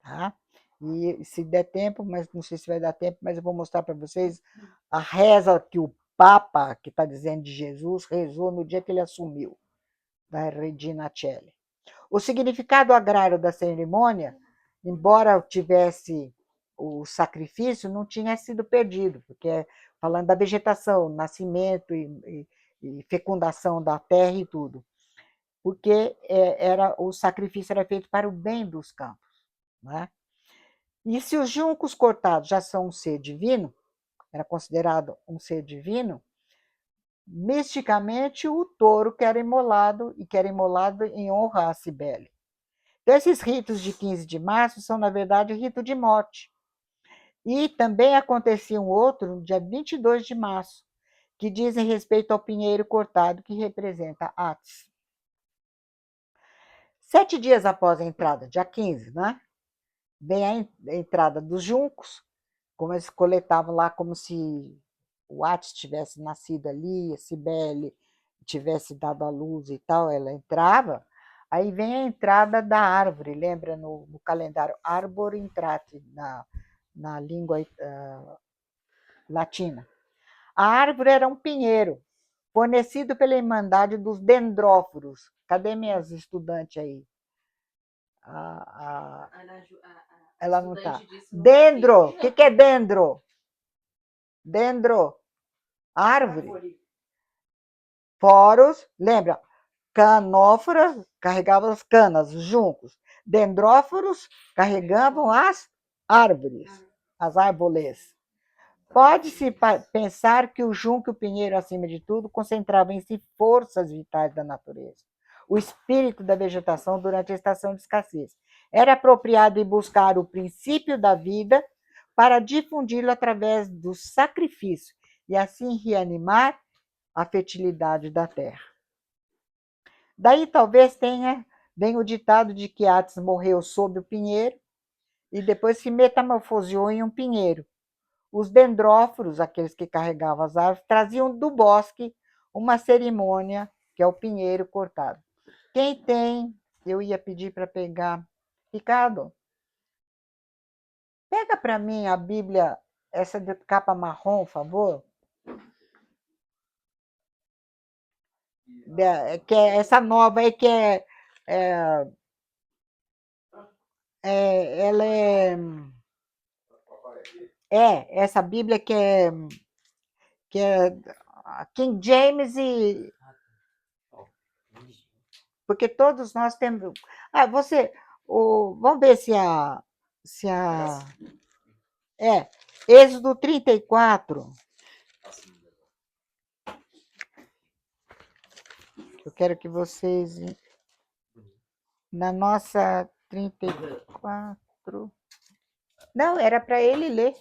Tá? E se der tempo, mas não sei se vai dar tempo, mas eu vou mostrar para vocês a reza que o Papa, que está dizendo de Jesus, rezou no dia que ele assumiu, da Regina Coeli. O significado agrário da cerimônia, embora tivesse o sacrifício, não tinha sido perdido, porque falando da vegetação, nascimento e fecundação da terra e tudo, porque o sacrifício era feito para o bem dos campos. Né? E se os juncos cortados já são um ser divino, era considerado um ser divino, misticamente o touro que era imolado em honra a Cibele. Então, esses ritos de 15 de março são, na verdade, rito de morte. E também acontecia um outro no dia 22 de março, que dizem respeito ao pinheiro cortado, que representa Atis. 7 dias após a entrada, dia 15, né? Vem a entrada dos juncos, como eles coletavam lá, como se o Atis tivesse nascido ali, a Cibele tivesse dado a luz e tal, ela entrava. Aí vem a entrada da árvore, lembra no calendário Arbor Intrate, na língua latina. A árvore era um pinheiro, fornecido pela Irmandade dos Dendróforos. Cadê minhas estudantes aí? Ela não está. Dendro. O que é dendro? Dendro. Árvore. Foros. Lembra? Canóforas carregavam as canas, os juncos. Dendróforos carregavam as árvores, as árvores. Pode-se pensar que o junco e o pinheiro, acima de tudo, concentravam em si forças vitais da natureza, o espírito da vegetação durante a estação de escassez. Era apropriado ir buscar o princípio da vida para difundi-lo através do sacrifício e assim reanimar a fertilidade da terra. Daí talvez venha o ditado de que Atis morreu sob o pinheiro e depois se metamorfoseou em um pinheiro. Os dendróforos, aqueles que carregavam as árvores, traziam do bosque uma cerimônia, que é o pinheiro cortado. Quem tem, eu ia pedir para pegar. Ricardo, pega para mim a Bíblia, essa de capa marrom, por favor. Que é essa nova aí que ela essa Bíblia que é King James e porque todos nós temos. Vamos ver se Êxodo 34. Eu quero que vocês na nossa 34. Não, era para ele ler.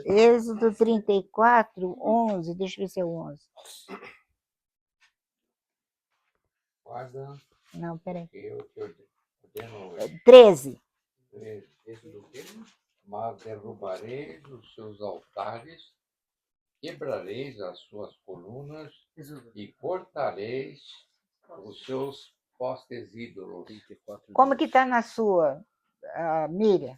Êxodo 34, 11. Deixa eu ver se é o 11. Guarda. Não, peraí. Eu te ordeno. 13. Mas derrubareis os seus altares, quebrareis as suas colunas e cortareis os seus postes ídolos. Como que está na sua, Miriam?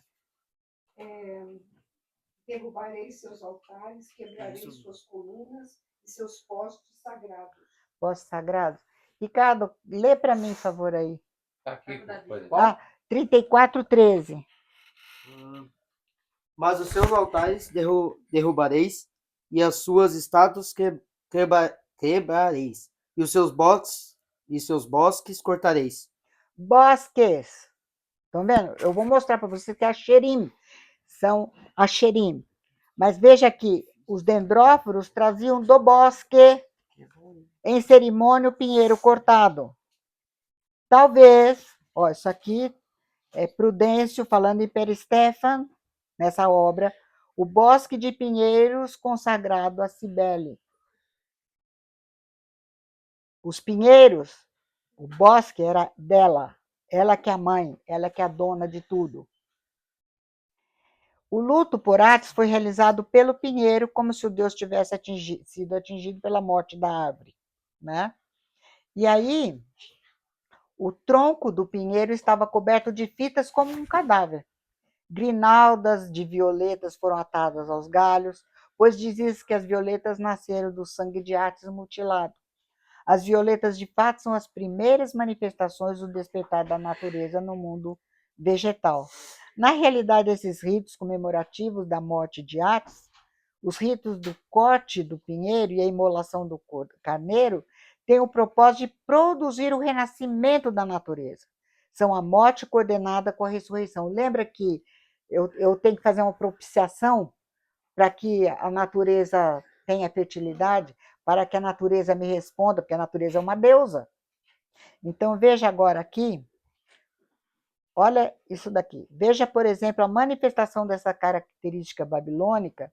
Derrubareis seus altares, quebrareis suas colunas e seus postes sagrados. Postes sagrados? Ricardo, lê para mim, por favor, aí. Está aqui. 34, 13. Mas os seus altares derrubareis, e as suas estátuas quebrareis, e os seus bosques cortareis. Bosques. Estão vendo? Eu vou mostrar para vocês que é a Xerim. São a Xerim. Mas veja aqui, os dendróforos traziam do bosque, em cerimônia, o pinheiro cortado. Talvez, isso aqui é Prudêncio falando em Peristefan, nessa obra, o bosque de pinheiros consagrado a Cibele. Os pinheiros, o bosque era dela, ela que é a mãe, ela que é a dona de tudo. O luto por Atis foi realizado pelo pinheiro, como se o deus tivesse sido atingido pela morte da árvore, né? E aí, o tronco do pinheiro estava coberto de fitas como um cadáver. Grinaldas de violetas foram atadas aos galhos, pois dizia-se que as violetas nasceram do sangue de Atis mutilado. As violetas, de fato, são as primeiras manifestações do despertar da natureza no mundo vegetal. Na realidade, esses ritos comemorativos da morte de Atis, os ritos do corte do pinheiro e a imolação do carneiro, têm o propósito de produzir o renascimento da natureza, são a morte coordenada com a ressurreição. Lembra que eu tenho que fazer uma propiciação para que a natureza tenha fertilidade, para que a natureza me responda, porque a natureza é uma deusa. Então, veja agora aqui, olha isso daqui. Veja, por exemplo, a manifestação dessa característica babilônica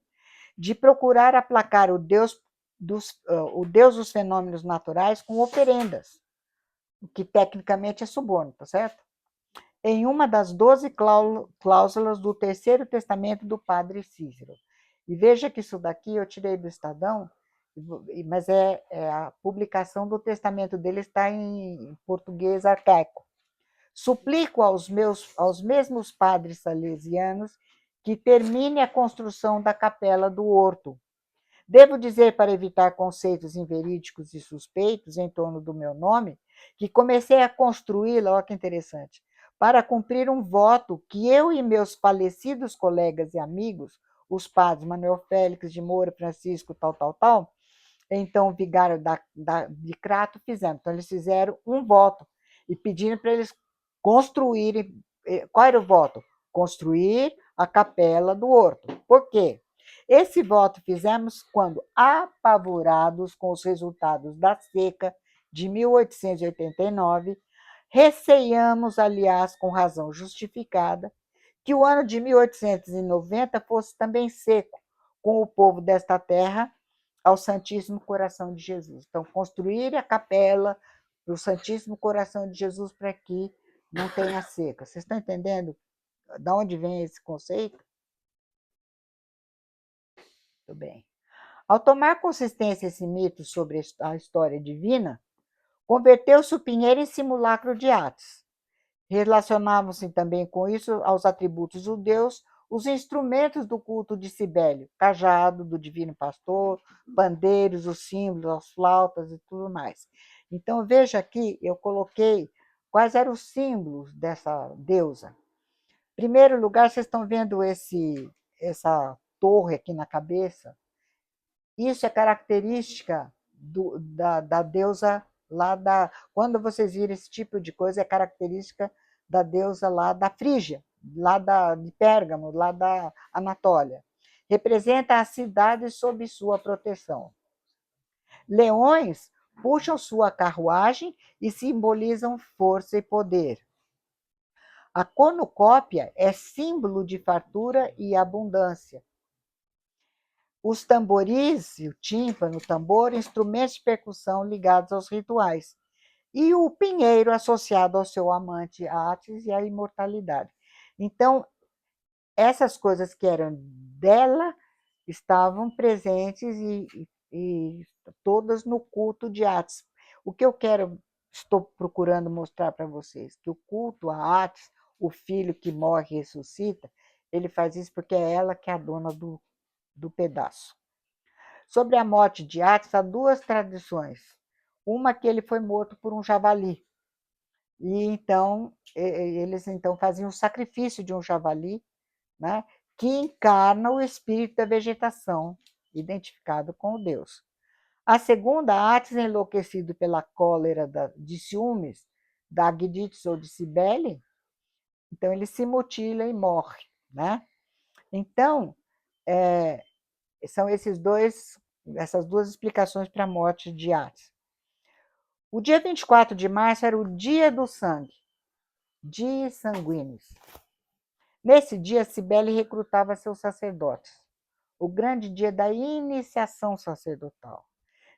de procurar aplacar o Deus dos fenômenos naturais com oferendas, o que tecnicamente é suborno, tá certo? Em uma das 12 cláusulas do Terceiro Testamento do Padre Cícero. E veja que isso daqui eu tirei do Estadão, mas é a publicação do testamento dele, está em português arcaico. Suplico aos mesmos padres salesianos que termine a construção da capela do Horto. Devo dizer, para evitar conceitos inverídicos e suspeitos em torno do meu nome, que comecei a construí-la, olha que interessante, para cumprir um voto que eu e meus falecidos colegas e amigos, os padres Manuel Félix de Moura, Francisco, tal, então o vigário de Crato fizeram. Então, eles fizeram um voto e pediram para eles construírem. Qual era o voto? Construir a capela do Horto. Por quê? Esse voto fizemos quando, apavorados com os resultados da seca de 1889, receiamos, aliás, com razão justificada, que o ano de 1890 fosse também seco, com o povo desta terra ao Santíssimo Coração de Jesus. Então, construir a capela para o Santíssimo Coração de Jesus para que não tenha seca. Vocês estão entendendo de onde vem esse conceito? Muito bem. Ao tomar consistência esse mito sobre a história divina, converteu-se o Pinheiro em simulacro de Atos. Relacionavam-se também com isso aos atributos judeus os instrumentos do culto de Cibele, cajado do divino pastor, pandeiros, os símbolos, as flautas e tudo mais. Então, veja aqui, eu coloquei quais eram os símbolos dessa deusa. Em primeiro lugar, vocês estão vendo essa torre aqui na cabeça? Isso é característica da deusa lá da... Quando vocês viram esse tipo de coisa, é característica da deusa lá da Frígia, lá de Pérgamo, lá da Anatólia. Representa a cidade sob sua proteção. Leões puxam sua carruagem e simbolizam força e poder. A cornucópia é símbolo de fartura e abundância. Os tamboris, o tímpano, o tambor, instrumentos de percussão ligados aos rituais. E o pinheiro associado ao seu amante Atis e à imortalidade. Então, essas coisas que eram dela estavam presentes e todas no culto de Atis. O que estou procurando mostrar para vocês, que o culto a Atis, o filho que morre e ressuscita, ele faz isso porque é ela que é a dona do pedaço. Sobre a morte de Atis, há duas tradições. Uma que ele foi morto por um javali. E então, eles então faziam o sacrifício de um javali, né, que encarna o espírito da vegetação, identificado com o Deus. A segunda, Atis, enlouquecido pela cólera de ciúmes, da Agdites ou de Cibele, então ele se mutila e morre. Né? Então, são essas duas explicações para a morte de Atis. O dia 24 de março era o dia do sangue, dies sanguinis. Nesse dia, Cibele recrutava seus sacerdotes, o grande dia da iniciação sacerdotal.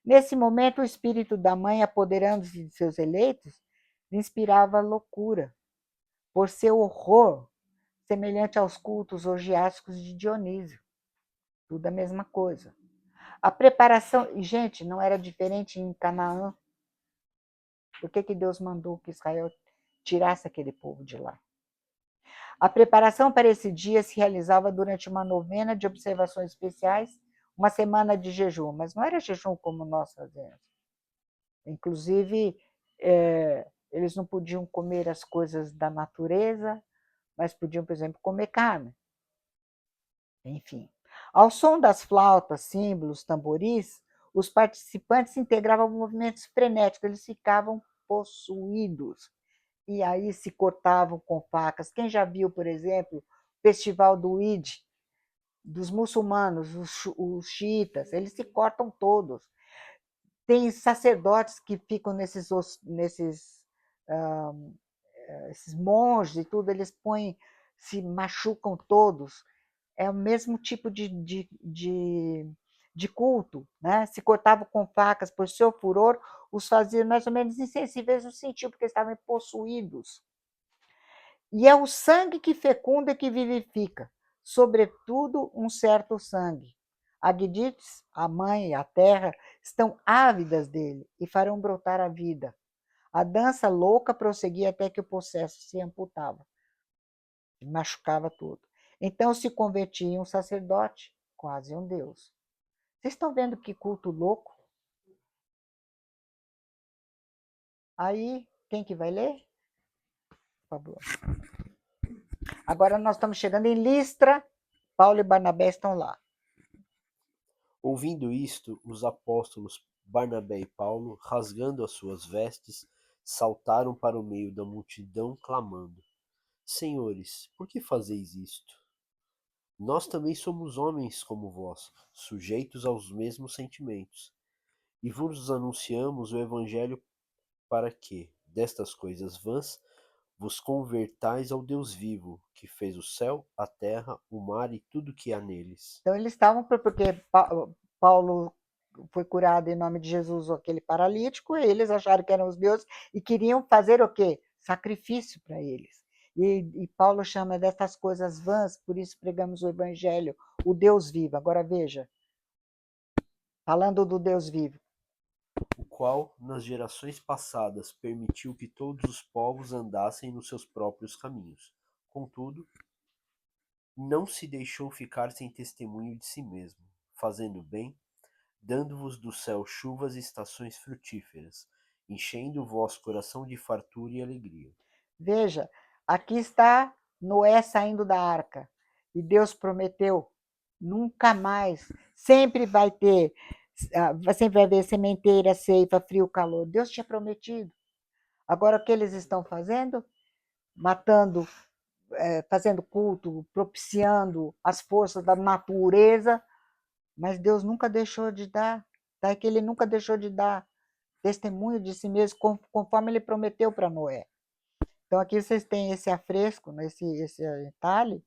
Nesse momento, o espírito da mãe, apoderando-se de seus eleitos, lhe inspirava loucura, por seu horror, semelhante aos cultos orgiásticos de Dionísio. Tudo a mesma coisa. A preparação... E, gente, não era diferente em Canaã. Por que Deus mandou que Israel tirasse aquele povo de lá? A preparação para esse dia se realizava durante uma novena de observações especiais, uma semana de jejum, mas não era jejum como nós fazemos. Inclusive, eles não podiam comer as coisas da natureza, mas podiam, por exemplo, comer carne. Enfim. Ao som das flautas, símbolos, tamboris, os participantes se integravam a movimentos frenéticos, eles ficavam possuídos. e aí se cortavam com facas. Quem já viu, por exemplo, o festival do Eid, dos muçulmanos, os xiitas, eles se cortam todos. Tem sacerdotes que ficam esses monges e tudo, eles se machucam todos. É o mesmo tipo de culto, né? Se cortavam com facas por seu furor, os fazia mais ou menos insensíveis no sentido, porque estavam possuídos. E é o sangue que fecunda e que vivifica, sobretudo um certo sangue. Agdites, a mãe e a terra, estão ávidas dele e farão brotar a vida. A dança louca prosseguia até que o possesso se amputava, machucava tudo. Então se convertia em um sacerdote, quase um deus. Vocês estão vendo que culto louco? Aí, quem que vai ler? Por favor. Agora nós estamos chegando em Listra. Paulo e Barnabé estão lá. Ouvindo isto, os apóstolos Barnabé e Paulo, rasgando as suas vestes, saltaram para o meio da multidão, clamando: Senhores, por que fazeis isto? Nós também somos homens como vós, sujeitos aos mesmos sentimentos. E vos anunciamos o Evangelho para que, destas coisas vãs, vos convertais ao Deus vivo, que fez o céu, a terra, o mar e tudo que há neles. Então eles estavam, porque Paulo foi curado em nome de Jesus, aquele paralítico, e eles acharam que eram os deuses e queriam fazer o quê? Sacrifício para eles. E Paulo chama dessas coisas vãs, por isso pregamos o Evangelho, o Deus vivo. Agora veja, falando do Deus vivo. O qual, nas gerações passadas, permitiu que todos os povos andassem nos seus próprios caminhos. Contudo, não se deixou ficar sem testemunho de si mesmo, fazendo bem, dando-vos do céu chuvas e estações frutíferas, enchendo o vosso coração de fartura e alegria. Veja, aqui está Noé saindo da arca. E Deus prometeu, nunca mais, sempre vai ter, sempre vai haver sementeira, ceifa, frio, calor. Deus tinha prometido. Agora o que eles estão fazendo? Matando, fazendo culto, propiciando as forças da natureza, mas Deus nunca deixou de dar, tá? Que ele nunca deixou de dar testemunho de si mesmo, conforme ele prometeu para Noé. Então aqui vocês têm esse afresco, esse entalhe.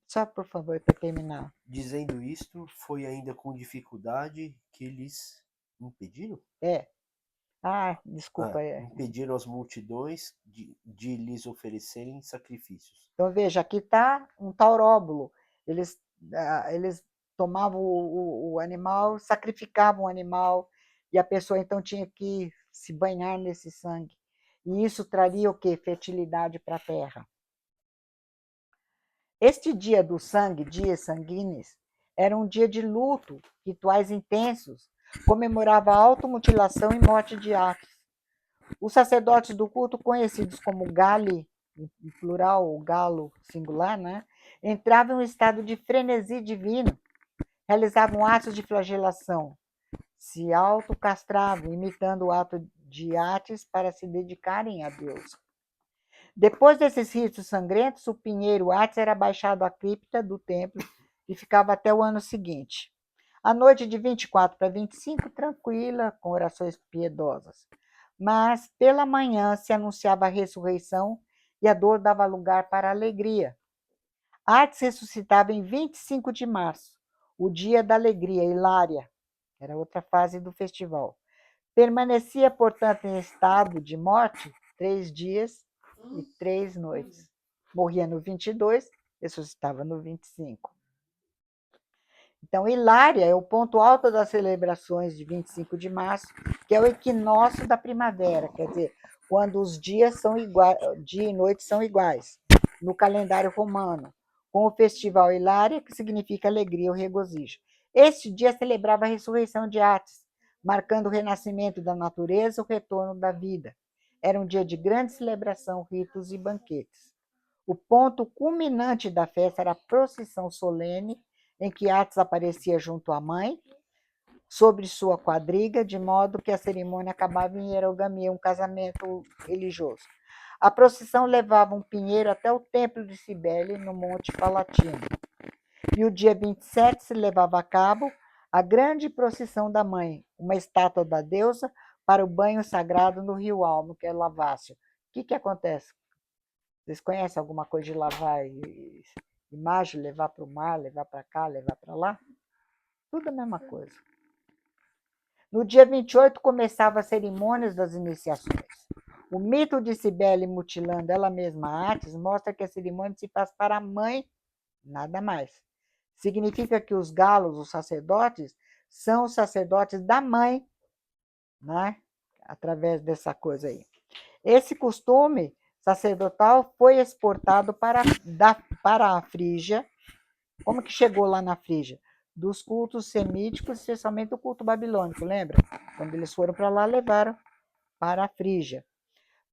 Só por favor, para terminar. Dizendo isto, foi ainda com dificuldade que lhes impediram? Desculpa. Impediram as multidões de lhes oferecerem sacrifícios. Então veja, aqui está um tauróbulo. Eles tomavam o animal, sacrificavam o animal, e a pessoa então tinha que se banhar nesse sangue. E isso traria o quê? Fertilidade para a terra. Este dia do sangue, dias sanguíneos, era um dia de luto, rituais intensos, comemorava a automutilação e morte de Atos. Os sacerdotes do culto, conhecidos como Gali, em plural, ou galo singular, né, entravam em um estado de frenesi divino, realizavam atos de flagelação, se autocastravam, imitando o ato de Atis para se dedicarem a Deus. Depois desses ritos sangrentos, o pinheiro Atis era baixado à cripta do templo e ficava até o ano seguinte. A noite de 24 para 25, tranquila, com orações piedosas. Mas pela manhã se anunciava a ressurreição e a dor dava lugar para a alegria. Atis ressuscitava em 25 de março, o dia da alegria, hilária, era outra fase do festival. Permanecia, portanto, em estado de morte 3 dias e 3 noites. Morria no 22, ressuscitava no 25. Então, Hilária é o ponto alto das celebrações de 25 de março, que é o equinócio da primavera, quer dizer, quando os dias são iguais, dia e noite são iguais, no calendário romano, com o festival Hilária, que significa alegria ou regozijo. Este dia celebrava a ressurreição de Atis, marcando o renascimento da natureza, o retorno da vida. Era um dia de grande celebração, ritos e banquetes. O ponto culminante da festa era a procissão solene, em que Atis aparecia junto à mãe, sobre sua quadriga, de modo que a cerimônia acabava em hierogamia, um casamento religioso. A procissão levava um pinheiro até o templo de Cibele, no Monte Palatino. E o dia 27 se levava a cabo a grande procissão da Mãe, uma estátua da deusa, para o banho sagrado no Rio Almo, que é Lavácio. O que acontece? Vocês conhecem alguma coisa de lavar imagem, levar para o mar, levar para cá, levar para lá? Tudo a mesma coisa. No dia 28 começavam as cerimônias das iniciações. O mito de Cibele mutilando ela mesma a Átis mostra que a cerimônia se faz para a mãe, nada mais. Significa que os galos, os sacerdotes, são os sacerdotes da mãe, né? Através dessa coisa aí. Esse costume sacerdotal foi exportado para a Frígia. Como que chegou lá na Frígia? Dos cultos semíticos, especialmente o culto babilônico, lembra? Quando eles foram para lá, levaram para a Frígia.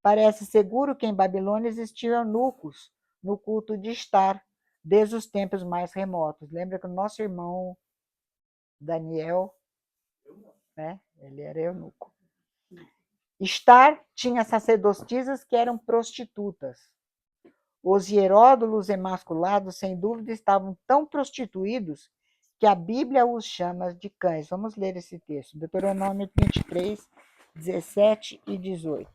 Parece seguro que em Babilônia existiam eunucos no culto de Estar, desde os tempos mais remotos. Lembra que o nosso irmão Daniel, né? Ele era eunuco. Estar tinha sacerdotisas que eram prostitutas. Os hieródulos emasculados, sem dúvida, estavam tão prostituídos que a Bíblia os chama de cães. Vamos ler esse texto, Deuteronômio 23, 17 e 18.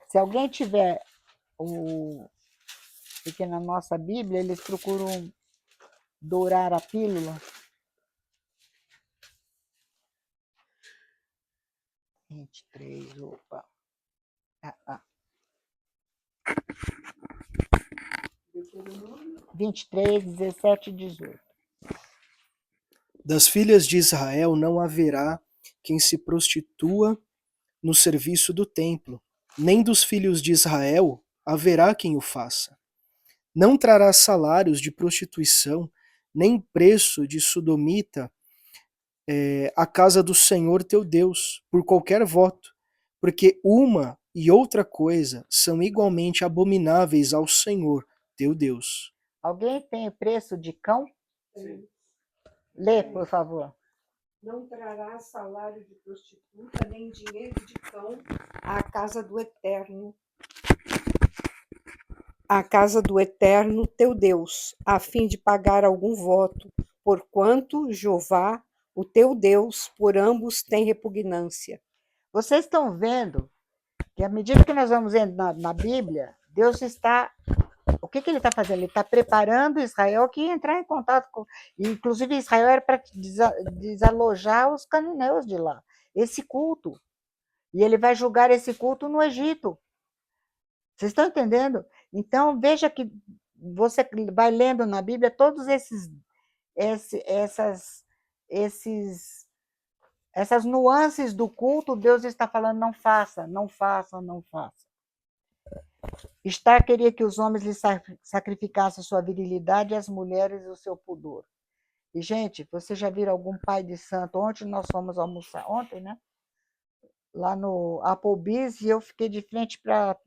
Se alguém tiver porque na nossa Bíblia eles procuram dourar a pílula. 23, opa. 23, 17 e 18. Das filhas de Israel não haverá quem se prostitua no serviço do templo, nem dos filhos de Israel haverá quem o faça. Não trará salários de prostituição, nem preço de sodomita à casa do Senhor teu Deus, por qualquer voto, porque uma e outra coisa são igualmente abomináveis ao Senhor teu Deus. Alguém tem preço de cão? Sim. Lê, por favor. Não trará salário de prostituta, nem dinheiro de cão à casa do Eterno, teu Deus, a fim de pagar algum voto, porquanto Jeová, o teu Deus, por ambos tem repugnância. Vocês estão vendo que, à medida que nós vamos indo na Bíblia, Deus está... O que ele está fazendo? Ele está preparando Israel que ia entrar em contato com... Inclusive, Israel era para desalojar os cananeus de lá. Esse culto. E ele vai julgar esse culto no Egito. Vocês estão entendendo? Então, veja que você vai lendo na Bíblia todos essas nuances do culto. Deus está falando, não faça, não faça, não faça. Estar queria que os homens lhe sacrificassem a sua virilidade e as mulheres o seu pudor. E, gente, vocês já viram algum pai de santo? Ontem nós fomos almoçar, ontem, né? Lá no Applebee's, e eu fiquei de frente para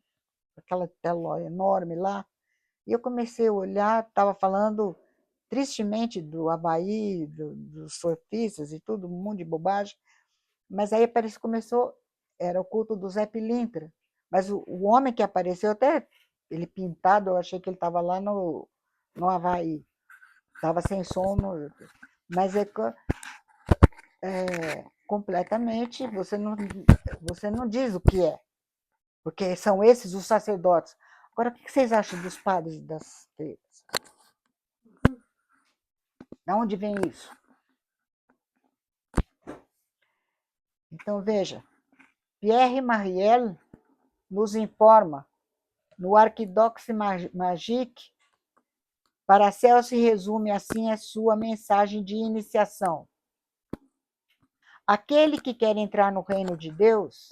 aquela tela enorme lá, e eu comecei a olhar, estava falando tristemente do Havaí, dos surfistas e tudo, um monte de bobagem, mas aí parece que começou, era o culto do Zé Pilintra, mas o homem que apareceu, até ele pintado, eu achei que ele estava lá no Havaí, estava sem som, mas completamente, você não diz o que é, porque são esses os sacerdotes. Agora, o que vocês acham dos padres das freiras? De onde vem isso? Então, veja, Pierre Mariel nos informa, no Arquidoxe Magique, Paracelso resume assim a sua mensagem de iniciação. Aquele que quer entrar no reino de Deus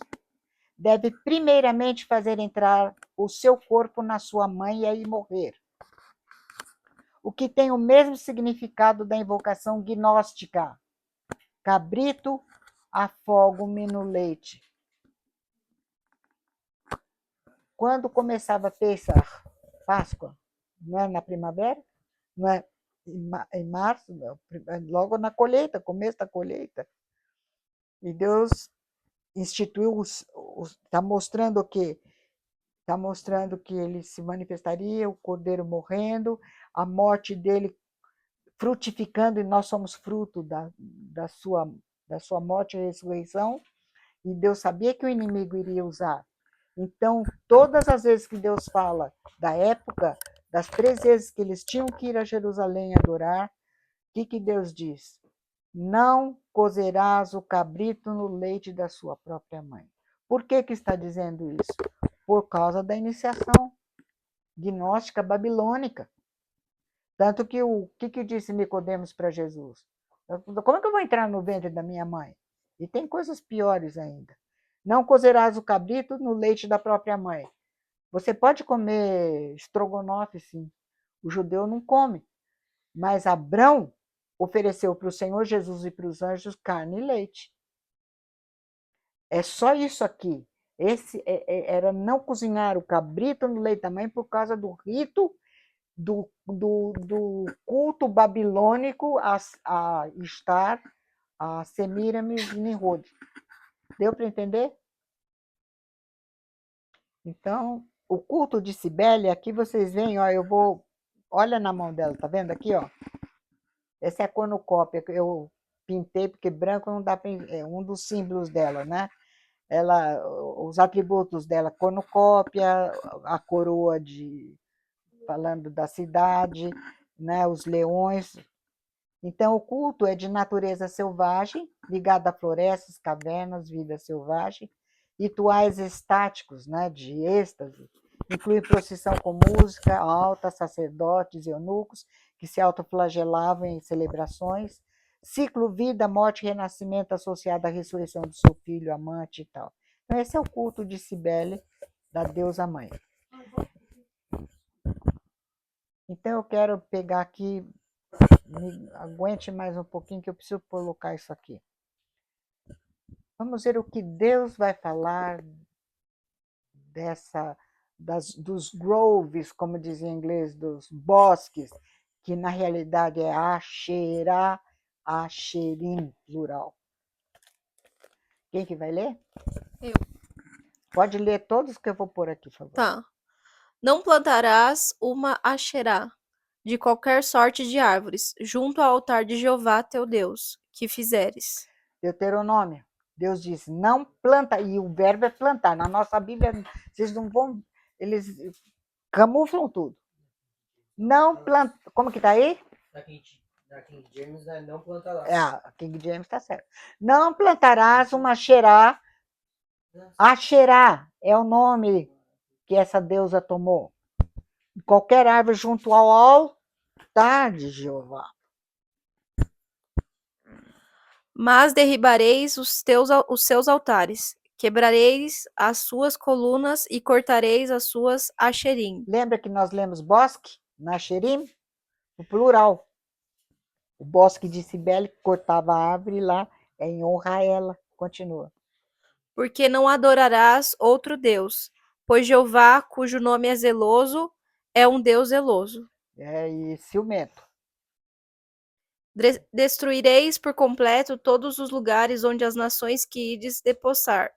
deve primeiramente fazer entrar o seu corpo na sua mãe e aí morrer. O que tem o mesmo significado da invocação gnóstica. Cabrito, afogo-me no leite. Quando começava Pêssar, Páscoa, não é na primavera? Não é em março? Não, logo na colheita, começo da colheita. E Deus instituiu está mostrando o quê? Está mostrando que ele se manifestaria, o cordeiro morrendo, a morte dele frutificando, e nós somos fruto da sua morte e ressurreição, e Deus sabia que o inimigo iria usar. Então, todas as vezes que Deus fala da época, das 3 vezes que eles tinham que ir a Jerusalém adorar, o que Deus diz? Não cozerás o cabrito no leite da sua própria mãe. Por que está dizendo isso? Por causa da iniciação gnóstica babilônica. Tanto que o que disse Nicodemos para Jesus? Como é que eu vou entrar no ventre da minha mãe? E tem coisas piores ainda. Não cozerás o cabrito no leite da própria mãe. Você pode comer estrogonofe, sim. O judeu não come. Mas Abrão ofereceu para o Senhor Jesus e para os anjos carne e leite. É só isso aqui. Era não cozinhar o cabrito no leite da mãe por causa do rito do culto babilônico a estar a Semiramis e Nimrod. Deu para entender? Então, o culto de Cibele, aqui vocês veem, ó, olha na mão dela, tá vendo aqui, ó? Essa é a cornucópia que eu pintei, porque branco não dá para, é um dos símbolos dela, né? Os atributos dela, cornucópia, a coroa falando da cidade, né, os leões. Então, o culto é de natureza selvagem, ligado a florestas, cavernas, vida selvagem, rituais estáticos, né, de êxtase, inclui procissão com música alta, sacerdotes e eunucos que se autoflagelavam em celebrações, ciclo vida, morte e renascimento associado à ressurreição do seu filho, amante e tal. Então, esse é o culto de Cibele, da deusa mãe. Então, eu quero pegar aqui, aguente mais um pouquinho que eu preciso colocar isso aqui. Vamos ver o que Deus vai falar dos groves, como dizem em inglês, dos bosques, que na realidade é Asherá, Asherim, plural. Quem que vai ler? Eu. Pode ler todos que eu vou pôr aqui, por favor. Tá. Não plantarás uma Asherá de qualquer sorte de árvores, junto ao altar de Jeová teu Deus, que fizeres. Deuteronômio. Deus diz, não planta, e o verbo é plantar. Na nossa Bíblia, vocês não vão, eles camuflam tudo. Não planta, como que está aí? Da King James, né? Não plantarás. A King James está certo. Não plantarás uma Asherá. Asherá é o nome que essa deusa tomou. Qualquer árvore junto ao altar de Jeová. Mas derribareis os seus altares, quebrareis as suas colunas e cortareis as suas Asherim. Lembra que nós lemos bosque, Nasherim? O plural. O bosque de Cibele cortava a árvore lá, é em honra a ela. Continua. Porque não adorarás outro Deus, pois Jeová, cujo nome é zeloso, é um Deus zeloso. E ciumento. Destruireis por completo todos os lugares onde as nações que ides desposar.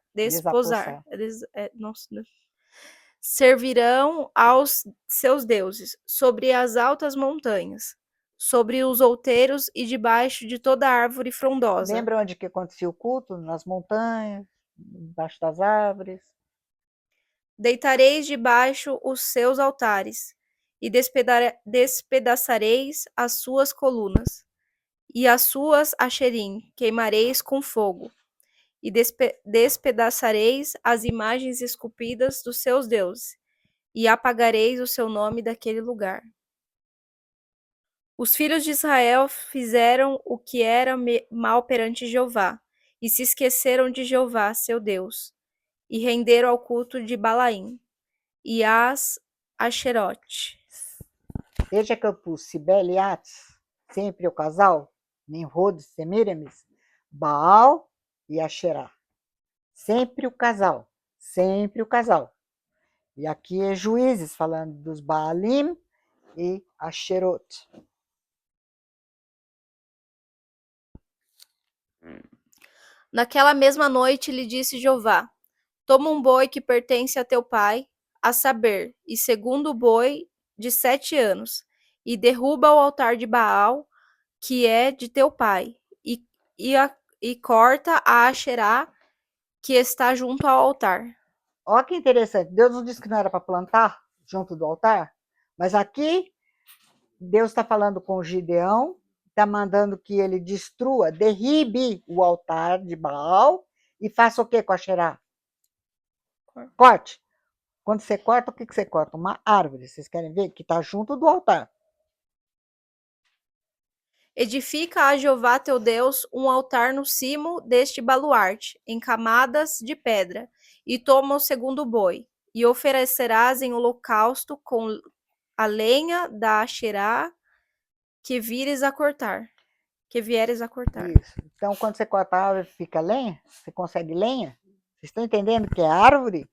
Servirão aos seus deuses, sobre as altas montanhas, sobre os outeiros e debaixo de toda árvore frondosa. Lembra onde que acontecia o culto? Nas montanhas, embaixo das árvores. Deitareis debaixo os seus altares, e despedaçareis as suas colunas, e as suas Asherim queimareis com fogo, e despedaçareis as imagens esculpidas dos seus deuses, e apagareis o seu nome daquele lugar. Os filhos de Israel fizeram o que era mal perante Jeová, e se esqueceram de Jeová, seu Deus, e renderam ao culto de Balaim e as Asherote. Veja que eu pus Cibele e Atis, sempre o casal, Nimrod, Semiramis, Baal e Asherá. Sempre o casal, sempre o casal. E aqui é Juízes, falando dos Baalim e Asherot. Naquela mesma noite lhe disse Jeová: Toma um boi que pertence a teu pai, a saber, e segundo boi de 7 anos, e derruba o altar de Baal, que é de teu pai, e corta a Asherá, que está junto ao altar. Olha que interessante. Deus não disse que não era para plantar junto do altar, mas aqui Deus está falando com Gideão, está mandando que ele destrua, derribe o altar de Baal e faça o que com a Asherá? Corte. Quando você corta, o que você corta? Uma árvore. Vocês querem ver? Que está junto do altar. Edifica a Jeová teu Deus um altar no cimo deste baluarte, em camadas de pedra, e toma o segundo boi, e oferecerás em holocausto com a lenha da Asherá que vieres a cortar. Isso. Então, quando você corta a árvore, fica lenha? Você consegue lenha? Vocês estão entendendo que é árvore?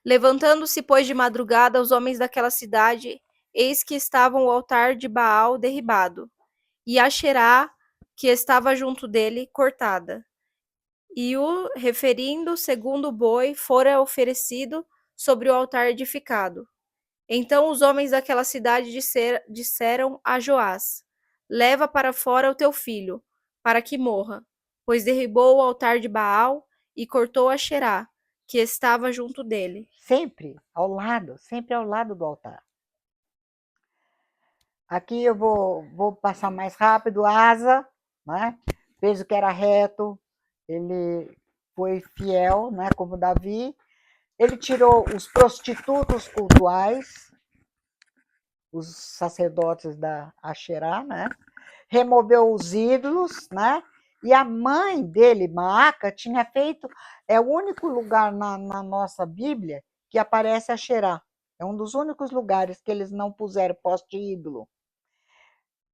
Levantando-se, pois, de madrugada os homens daquela cidade, eis que estavam o altar de Baal derribado, e a Asherá, que estava junto dele, cortada. E o referindo segundo boi fora oferecido sobre o altar edificado. Então os homens daquela cidade disseram a Joás: Leva para fora o teu filho, para que morra, pois derribou o altar de Baal e cortou a Asherá, que estava junto dele. Sempre ao lado do altar. Aqui eu vou passar mais rápido. Asa, né? Fez o que era reto, ele foi fiel, né? Como Davi. Ele tirou os prostitutos cultuais, os sacerdotes da Asherá, né? Removeu os ídolos, né? E a mãe dele, Maaca, tinha feito. É o único lugar na nossa Bíblia que aparece Asherá. É um dos únicos lugares que eles não puseram poste ídolo.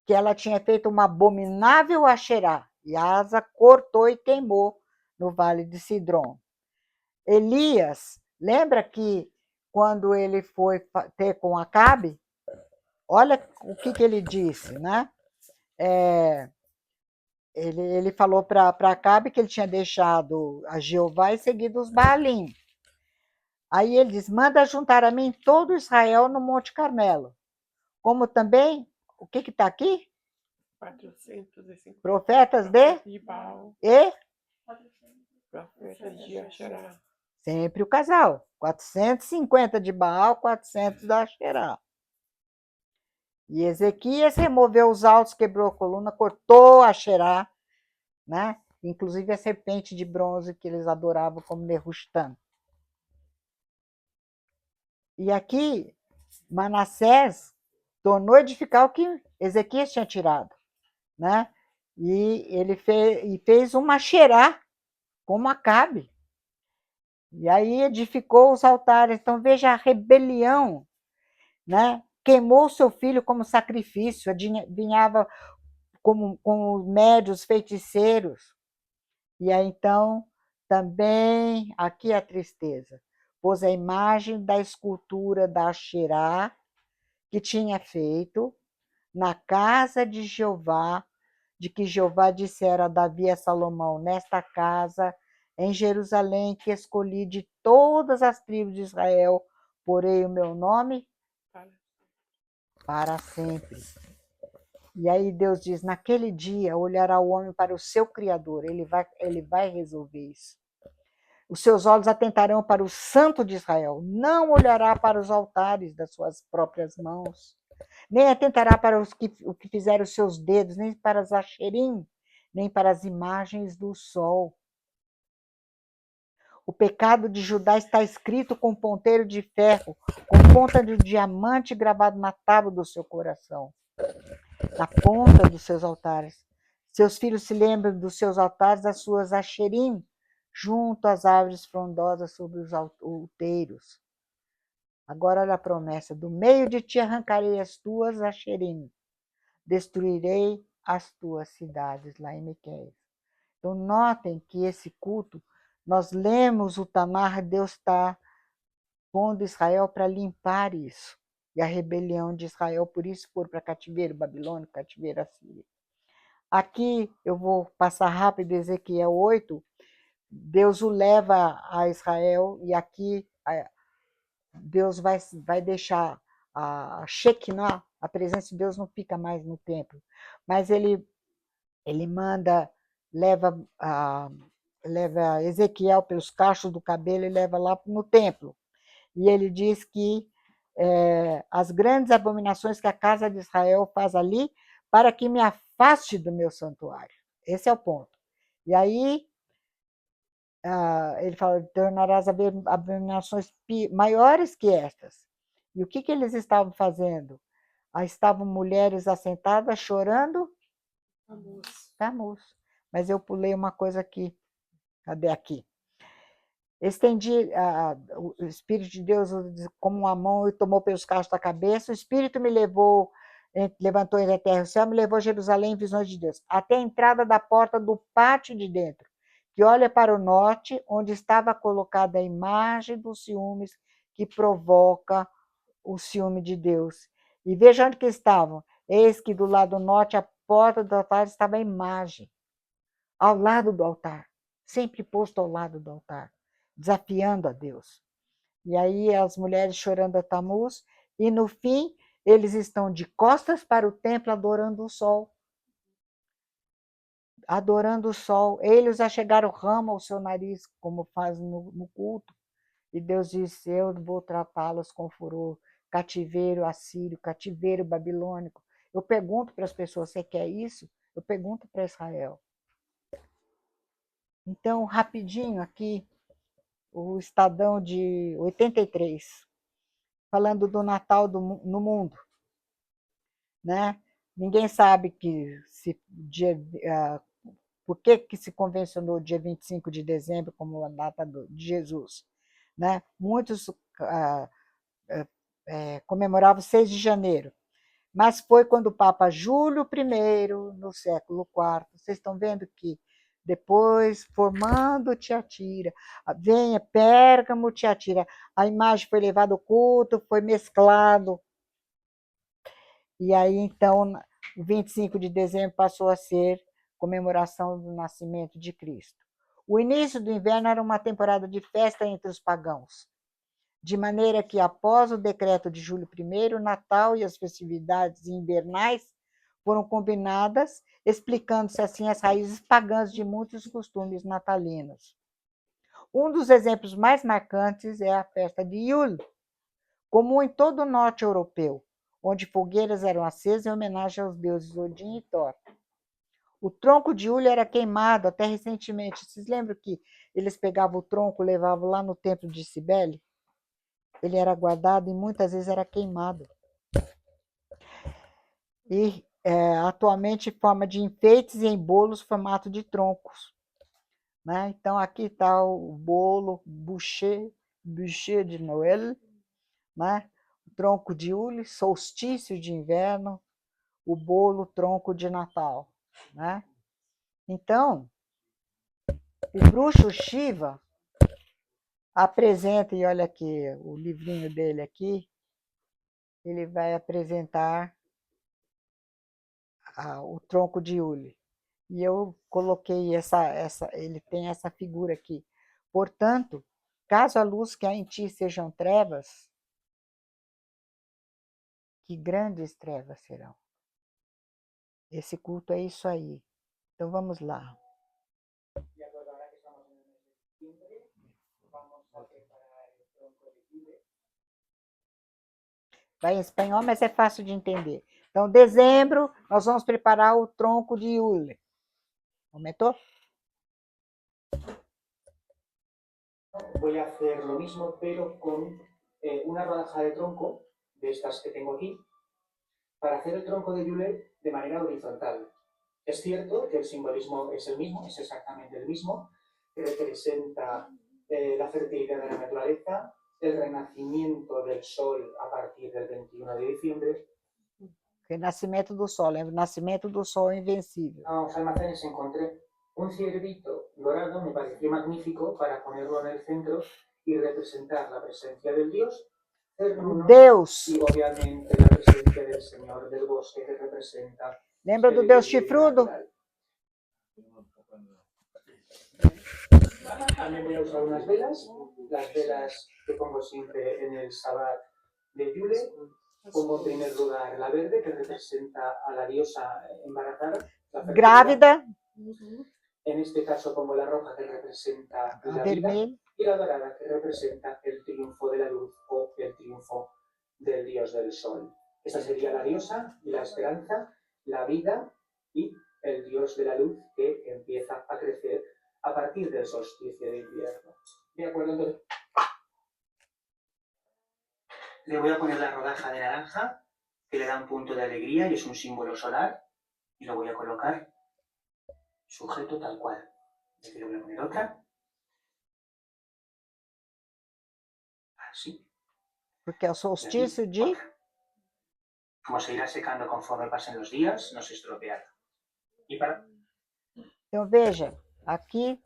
Que ela tinha feito uma abominável Asherá. E Asa cortou e queimou no vale de Sidrom. Elias, lembra que quando ele foi ter com Acabe, olha o que ele disse, né? Ele falou para Acabe que ele tinha deixado a Jeová e seguido os Baalim. Aí ele diz: manda juntar a mim todo Israel no Monte Carmelo. Como também, o que está aqui? 450 Profetas de Baal, e profetas de Asherá. sempre o casal. 450 de Baal, 400 da Asherá. E Ezequias removeu os altos, quebrou a coluna, cortou a Asherá, né? Inclusive a serpente de bronze que eles adoravam como Nehushtan. E aqui, Manassés tornou edificar o que Ezequias tinha tirado, né? E ele fez uma Asherá, como Acabe. E aí edificou os altares. Então veja a rebelião, né? Queimou seu filho como sacrifício, adivinhava com os médios feiticeiros. E aí então também aqui a tristeza. Pôs a imagem da escultura da Asherá que tinha feito na casa de Jeová, de que Jeová dissera a Davi e a Salomão: nesta casa em Jerusalém que escolhi de todas as tribos de Israel, porei o meu nome para sempre. E aí Deus diz: naquele dia olhará o homem para o seu Criador, ele vai resolver isso. Os seus olhos atentarão para o Santo de Israel, não olhará para os altares das suas próprias mãos, nem atentará para o que fizeram os seus dedos, nem para as Asherim, nem para as imagens do sol. O pecado de Judá está escrito com ponteiro de ferro, com ponta de diamante gravado na tábua do seu coração, na ponta dos seus altares. Seus filhos se lembram dos seus altares, das suas Asherim, junto às árvores frondosas sobre os outeiros. Agora olha a promessa: do meio de ti arrancarei as tuas Asherim, destruirei as tuas cidades, lá em Miqueias. Então notem que esse culto, nós lemos o Tamar, Deus está pondo Israel para limpar isso. E a rebelião de Israel, por isso, for para cativeiro babilônico, cativeiro assírio. Aqui eu vou passar rápido Ezequiel 8. Deus o leva a Israel e aqui Deus vai deixar a Shekinah, a presença de Deus não fica mais no templo, mas ele manda, leva Ezequiel pelos cachos do cabelo e leva lá no templo. E ele diz que as grandes abominações que a casa de Israel faz ali, para que me afaste do meu santuário. Esse é o ponto. E aí ele fala, tornarás abominações maiores que estas. E o que eles estavam fazendo? Estavam mulheres assentadas chorando? Tammuz. Mas eu pulei uma coisa aqui. Cadê aqui? Estendi o Espírito de Deus como uma mão e tomou pelos cachos da cabeça. O Espírito me levou, levantou entre a terra e o céu, me levou a Jerusalém em visões de Deus, até a entrada da porta do pátio de dentro, que olha para o norte, onde estava colocada a imagem dos ciúmes que provoca o ciúme de Deus. E veja onde que estavam. Eis que do lado norte, a porta do altar estava a imagem, ao lado do altar, sempre posto ao lado do altar, desafiando a Deus. E aí as mulheres chorando a Tammuz, e no fim eles estão de costas para o templo adorando o sol. Adorando o sol. Eles achegaram o ramo ao seu nariz, como fazem no culto. E Deus disse, eu vou tratá-los com furor. Cativeiro assírio, cativeiro babilônico. Eu pergunto para as pessoas, você quer isso? Eu pergunto para Israel. Então, rapidinho aqui, o Estadão de 83, falando do Natal no mundo. Né? Ninguém sabe por que se convencionou dia 25 de dezembro como a data de Jesus. Né? Muitos comemoravam 6 de janeiro, mas foi quando o Papa Júlio I, no século IV, vocês estão vendo que depois, formando Tiatira, venha Pérgamo, Tiatira, a imagem foi levada ao culto, foi mesclado, e aí então, o 25 de dezembro passou a ser comemoração do nascimento de Cristo. O início do inverno era uma temporada de festa entre os pagãos, de maneira que, após o decreto de Júlio I, o Natal e as festividades invernais foram combinadas, explicando-se assim as raízes pagãs de muitos costumes natalinos. Um dos exemplos mais marcantes é a festa de Yule, comum em todo o norte europeu, onde fogueiras eram acesas em homenagem aos deuses Odin e Thor. O tronco de Yule era queimado até recentemente. Vocês lembram que eles pegavam o tronco e levavam lá no templo de Cibele? Ele era guardado e muitas vezes era queimado. E atualmente forma de enfeites e em bolos formato de troncos. Né? Então aqui está o bolo bûcher de Noël, né? O tronco de Yule, solstício de inverno, o bolo tronco de Natal. Né? Então, o bruxo Shiva apresenta, e olha aqui o livrinho dele aqui, ele vai apresentar o tronco de Yule. E eu coloquei ele tem essa figura aqui. Portanto, caso a luz que há em ti sejam trevas, que grandes trevas serão. Esse culto é isso aí. Então vamos lá. Vai em espanhol, mas é fácil de entender. Então, dezembro, nós vamos preparar o tronco de Yule. ¿Aumentó? Voy a hacer lo mismo, pero con una rodaja de tronco, de estas que tengo aquí, para hacer el tronco de Yule de manera horizontal. Es cierto que el simbolismo es el mismo, es exactamente el mismo, que representa la fertilidad de la naturaleza, el renacimiento del sol a partir del 21 de diciembre. Renascimento do sol, lembra? Nascimento do sol invencível. A los almacenes encontré un ciervito dorado, me pareció magnífico para ponerlo en el centro y representar la presencia del dios Cernuno, Deus. y obviamente la presencia del señor del bosque que representa. Lembra do Deus chifrudo? También voy a usar unas velas, las velas que pongo siempre en el Sabbat de Yule. Pongo en primer lugar la verde, que representa a la diosa embarazada, la fertilidad. Grávida, En este caso pongo la roja, que representa a la vida, vermelha. y la dorada, que representa el triunfo de la luz o el triunfo del dios del sol. Esa sería la diosa y la esperanza, la vida y el dios de la luz que empieza a crecer a partir del solsticio de invierno. ¿De acuerdo? Entonces, le voy a poner la rodaja de naranja, que le da un punto de alegría y es un símbolo solar, y lo voy a colocar sujeto tal cual. Aquí le voy a poner otra. Así. Porque é o solstício de... Como se irá secando conforme pasen los días, no se estropeará. E para... Então, veja, aqui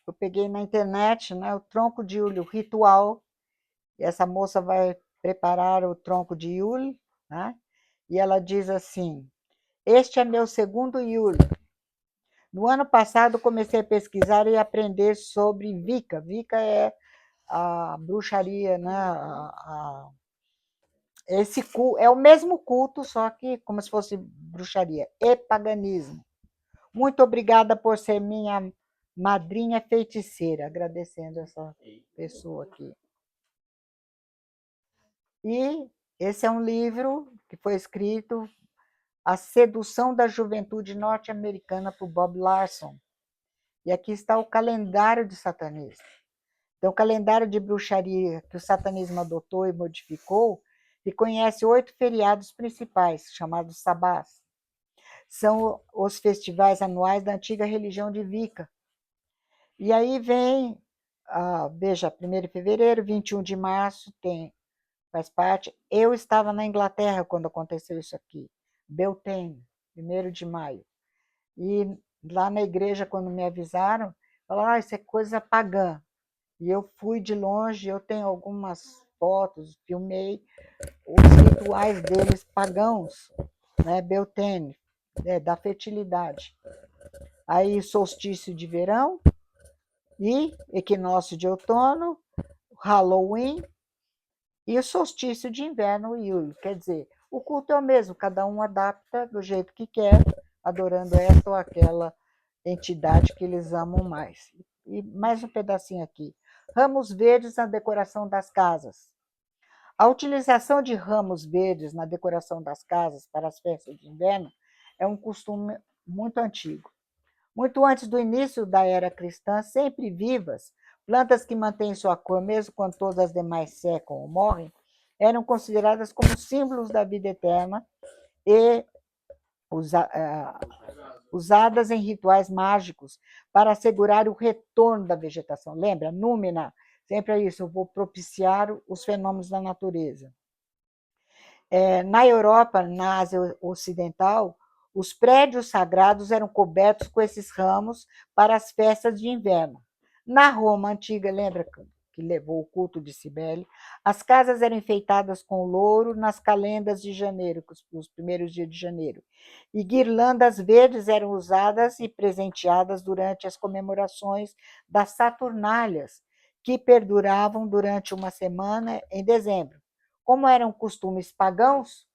eu peguei na internet, né, o tronco de Yule, o ritual. E essa moça vai preparar o tronco de Yule, né? E ela diz assim: este é meu segundo Yule. No ano passado, comecei a pesquisar e aprender sobre Wicca. Wicca é a bruxaria, né? Esse é o mesmo culto, só que como se fosse bruxaria e paganismo. Muito obrigada por ser minha madrinha feiticeira, agradecendo essa pessoa aqui. E esse é um livro que foi escrito A Sedução da Juventude Norte-Americana por Bob Larson. E aqui está o calendário de satanismo. Então, o calendário de bruxaria que o satanismo adotou e modificou reconhece 8 feriados principais, chamados sabás. São os festivais anuais da antiga religião de Wicca. E aí vem, veja, 1º de fevereiro, 21 de março, faz parte. Eu estava na Inglaterra quando aconteceu isso aqui. Beltane, 1º de maio. E lá na igreja, quando me avisaram, falaram, isso é coisa pagã. E eu fui de longe, eu tenho algumas fotos, filmei os rituais deles pagãos, né? Beltane, da fertilidade. Aí solstício de verão e equinócio de outono, Halloween e o solstício de inverno, Yule. Quer dizer, o culto é o mesmo, cada um adapta do jeito que quer, adorando esta ou aquela entidade que eles amam mais. E mais um pedacinho aqui. Ramos verdes na decoração das casas. A utilização de ramos verdes na decoração das casas para as festas de inverno é um costume muito antigo. Muito antes do início da era cristã, sempre vivas, plantas que mantêm sua cor mesmo quando todas as demais secam ou morrem, eram consideradas como símbolos da vida eterna e usadas em rituais mágicos para assegurar o retorno da vegetação. Lembra? Númina, sempre é isso, eu vou propiciar os fenômenos da natureza. Na Europa, na Ásia Ocidental, os prédios sagrados eram cobertos com esses ramos para as festas de inverno. Na Roma antiga, lembra que levou o culto de Cibele, as casas eram enfeitadas com louro nas calendas de janeiro, os primeiros dias de janeiro, e guirlandas verdes eram usadas e presenteadas durante as comemorações das Saturnálias, que perduravam durante uma semana em dezembro. Como eram costumes pagãos,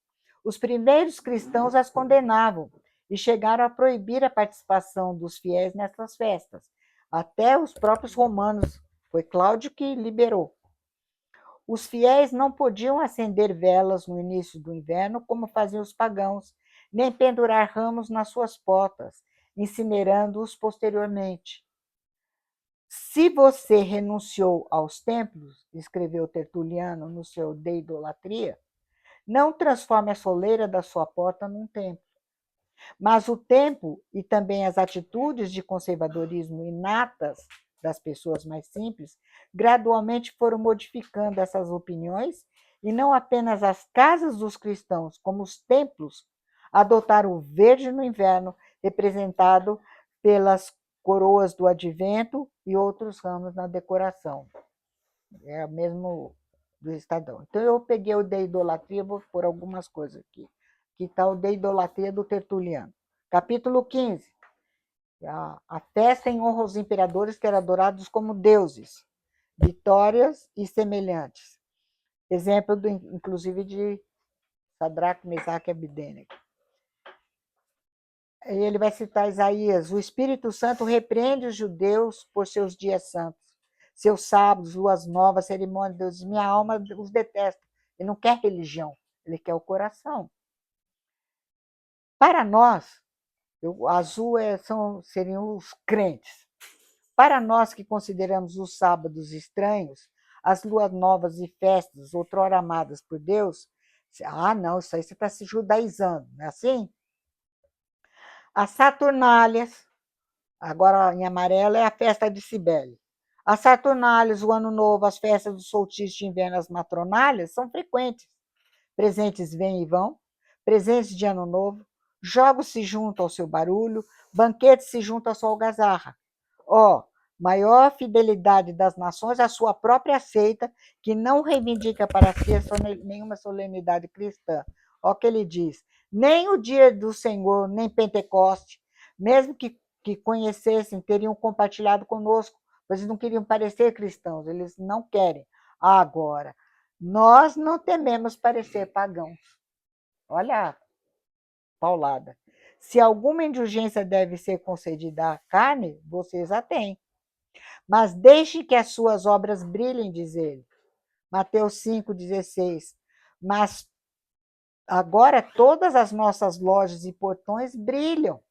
os primeiros cristãos as condenavam e chegaram a proibir a participação dos fiéis nessas festas. Até os próprios romanos, foi Cláudio que liberou. Os fiéis não podiam acender velas no início do inverno, como faziam os pagãos, nem pendurar ramos nas suas portas, incinerando-os posteriormente. Se você renunciou aos templos, escreveu Tertuliano no seu De Idolatria, não transforme a soleira da sua porta num templo. Mas o tempo e também as atitudes de conservadorismo inatas das pessoas mais simples gradualmente foram modificando essas opiniões e não apenas as casas dos cristãos, como os templos, adotaram o verde no inverno, representado pelas coroas do advento e outros ramos na decoração. É o mesmo do Estadão. Então, eu peguei o De Idolatria, vou pôr algumas coisas aqui. Aqui está o De Idolatria do Tertuliano. Capítulo 15. A festa em honra aos imperadores que eram adorados como deuses, vitórias e semelhantes. Exemplo, inclusive, de Sadraque, Mesaque e Abednego. E ele vai citar Isaías: o Espírito Santo repreende os judeus por seus dias santos, seus sábados, luas novas, cerimônias. Deus diz, minha alma os detesta. Ele não quer religião, ele quer o coração. Para nós, o azul seriam os crentes. Para nós que consideramos os sábados estranhos, as luas novas e festas, outrora amadas por Deus, não, isso aí você está se judaizando, não é assim? As Saturnálias, agora em amarelo é a festa de Cibele. As Saturnálias, o Ano Novo, as festas do solstício de inverno, as matronálias, são frequentes. Presentes vêm e vão, presentes de Ano Novo, jogos se juntam ao seu barulho, banquetes se juntam à sua algazarra. Maior fidelidade das nações à sua própria seita, que não reivindica para si nenhuma solenidade cristã. O que ele diz: nem o dia do Senhor, nem Pentecoste, mesmo que conhecessem, teriam compartilhado conosco, pois eles não queriam parecer cristãos, eles não querem. Agora, nós não tememos parecer pagãos. Olha a paulada. Se alguma indulgência deve ser concedida à carne, vocês a têm. Mas deixe que as suas obras brilhem, diz ele. Mateus 5,16. Mas agora todas as nossas lojas e portões brilham.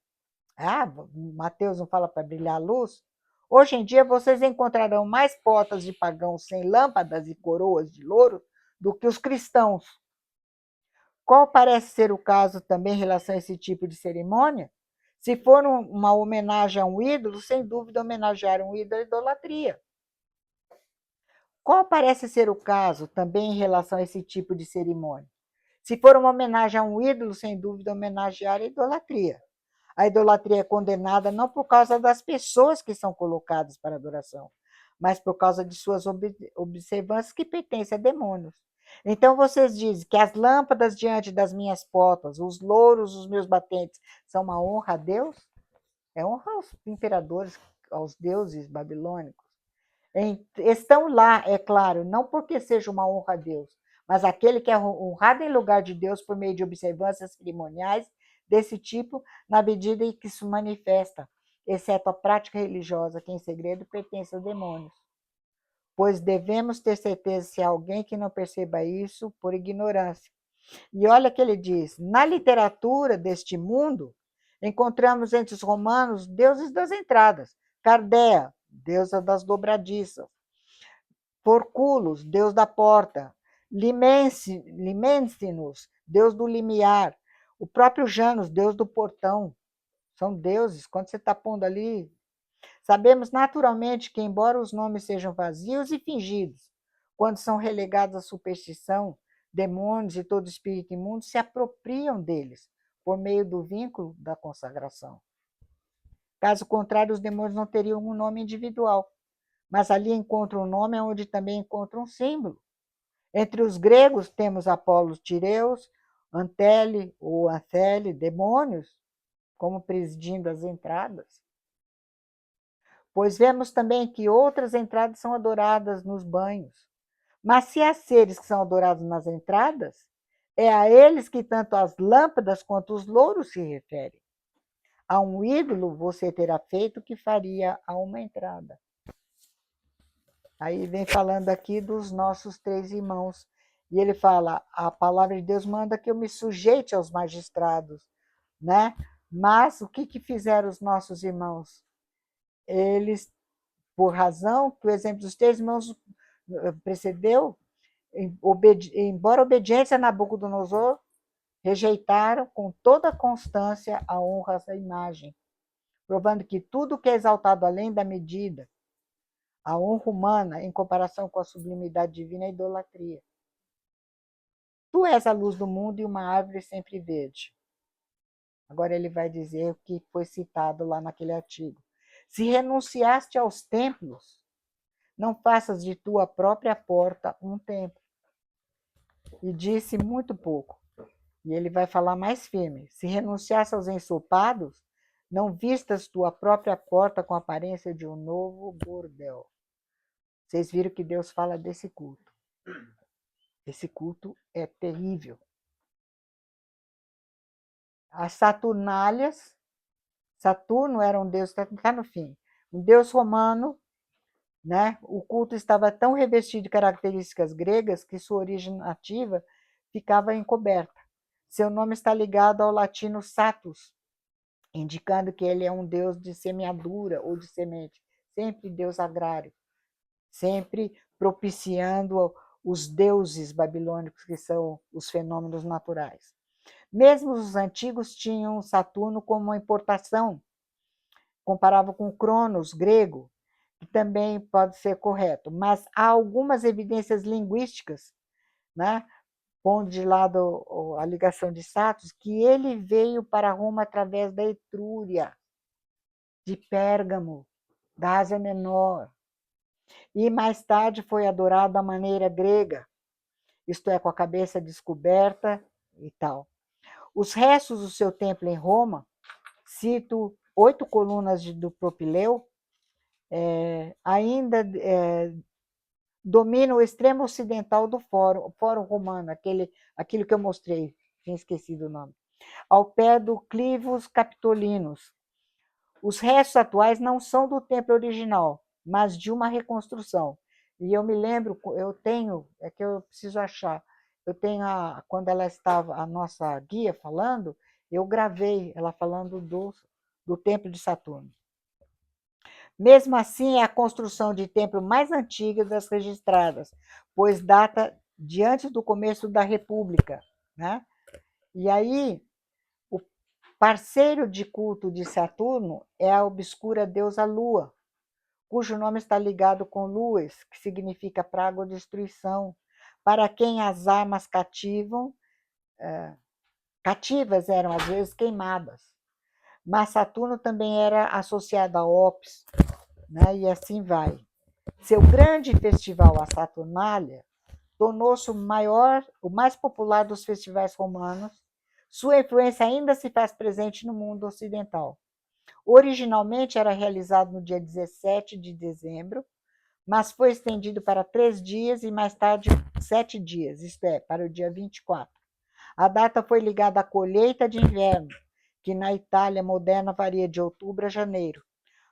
Mateus não fala para brilhar a luz? Hoje em dia vocês encontrarão mais portas de pagãos sem lâmpadas e coroas de louro do que os cristãos. Qual parece ser o caso também em relação a esse tipo de cerimônia? Se for uma homenagem a um ídolo, sem dúvida homenagear um ídolo é idolatria. Qual parece ser o caso também em relação a esse tipo de cerimônia? Se for uma homenagem a um ídolo, sem dúvida homenagear é idolatria. A idolatria é condenada não por causa das pessoas que são colocadas para adoração, mas por causa de suas observâncias que pertencem a demônios. Então vocês dizem que as lâmpadas diante das minhas portas, os louros, os meus batentes, são uma honra a Deus? É honra aos imperadores, aos deuses babilônicos. Estão lá, é claro, não porque seja uma honra a Deus, mas aquele que é honrado em lugar de Deus por meio de observâncias cerimoniais desse tipo, na medida em que isso manifesta, exceto a prática religiosa, que em segredo pertence aos demônios. Pois devemos ter certeza se há alguém que não perceba isso por ignorância. E olha que ele diz: na literatura deste mundo, encontramos entre os romanos deuses das entradas, Cardea, deusa das dobradiças, Porculos, deus da porta, Limensinus, deus do limiar, o próprio Janus, deus do portão. São deuses, quando você está pondo ali. Sabemos naturalmente que, embora os nomes sejam vazios e fingidos, quando são relegados à superstição, demônios e todo espírito imundo se apropriam deles, por meio do vínculo da consagração. Caso contrário, os demônios não teriam um nome individual, mas ali encontram um nome onde também encontram um símbolo. Entre os gregos temos Apolo Tireus, Antele ou Athele, demônios, como presidindo as entradas. Pois vemos também que outras entradas são adoradas nos banhos. Mas se há seres que são adorados nas entradas, é a eles que tanto as lâmpadas quanto os louros se referem. A um ídolo você terá feito o que faria a uma entrada. Aí vem falando aqui dos nossos 3 irmãos. E ele fala, a palavra de Deus manda que eu me sujeite aos magistrados, né? Mas o que fizeram os nossos irmãos? Eles, por razão que o exemplo dos 3 irmãos precedeu, embora obedientes a Nabucodonosor, rejeitaram com toda constância a honra à imagem, provando que tudo que é exaltado além da medida, a honra humana, em comparação com a sublimidade divina, é idolatria. Tu és a luz do mundo e uma árvore sempre verde. Agora ele vai dizer o que foi citado lá naquele artigo. Se renunciaste aos templos, não faças de tua própria porta um templo. E disse muito pouco. E ele vai falar mais firme. Se renunciaste aos ensopados, não vistas tua própria porta com a aparência de um novo bordel. Vocês viram que Deus fala desse culto. Esse culto é terrível. As Saturnálias, Saturno era um deus, está no fim, um deus romano, né? O culto estava tão revestido de características gregas que sua origem nativa ficava encoberta. Seu nome está ligado ao latino satus, indicando que ele é um deus de semeadura ou de semente, sempre deus agrário, sempre propiciando os deuses babilônicos, que são os fenômenos naturais. Mesmo os antigos tinham Saturno como uma importação, comparava com Cronos, grego, que também pode ser correto, mas há algumas evidências linguísticas, né, pondo de lado a ligação de Saturno, que ele veio para Roma através da Etrúria, de Pérgamo, da Ásia Menor, e mais tarde foi adorado da maneira grega, isto é, com a cabeça descoberta e tal. Os restos do seu templo em Roma, cito 8 colunas do Propileu, ainda dominam o extremo ocidental do Fórum Romano, aquilo que eu mostrei, tinha esquecido o nome, ao pé do Clivus Capitolinus. Os restos atuais não são do templo original, mas de uma reconstrução. E eu me lembro, eu tenho, é que eu preciso achar, eu tenho, quando ela estava, a nossa guia falando, eu gravei ela falando do templo de Saturno. Mesmo assim, é a construção de templo mais antiga das registradas, pois data de antes do começo da República, né? E aí, o parceiro de culto de Saturno é a obscura deusa Lua, cujo nome está ligado com Luas, que significa praga ou destruição, para quem as armas cativas eram às vezes queimadas. Mas Saturno também era associado a Ops, né? E assim vai. Seu grande festival, a Saturnália, tornou-se o mais popular dos festivais romanos. Sua influência ainda se faz presente no mundo ocidental. Originalmente era realizado no dia 17 de dezembro, mas foi estendido para 3 dias e mais tarde 7 dias, isto é, para o dia 24. A data foi ligada à colheita de inverno, que na Itália moderna varia de outubro a janeiro.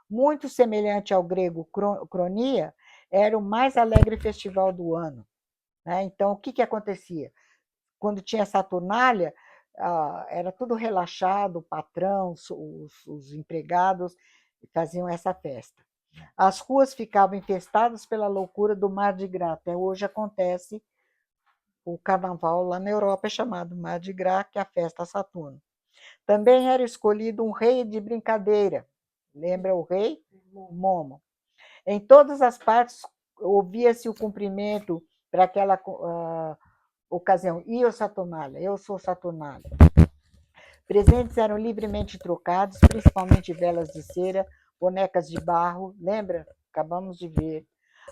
Muito semelhante ao grego cronia, era o mais alegre festival do ano, né? Então, o que acontecia? Quando tinha Saturnália, era tudo relaxado, o patrão, os empregados faziam essa festa. As ruas ficavam infestadas pela loucura do Mardi Gras. Até hoje acontece o carnaval lá na Europa, é chamado Mardi Gras, que é a festa a Saturno. Também era escolhido um rei de brincadeira. Lembra o rei? Momo. Em todas as partes ouvia-se o cumprimento para aquela ocasião. Eu Saturnália, eu sou Saturnália. Presentes eram livremente trocados, principalmente velas de cera, bonecas de barro. Lembra? Acabamos de ver.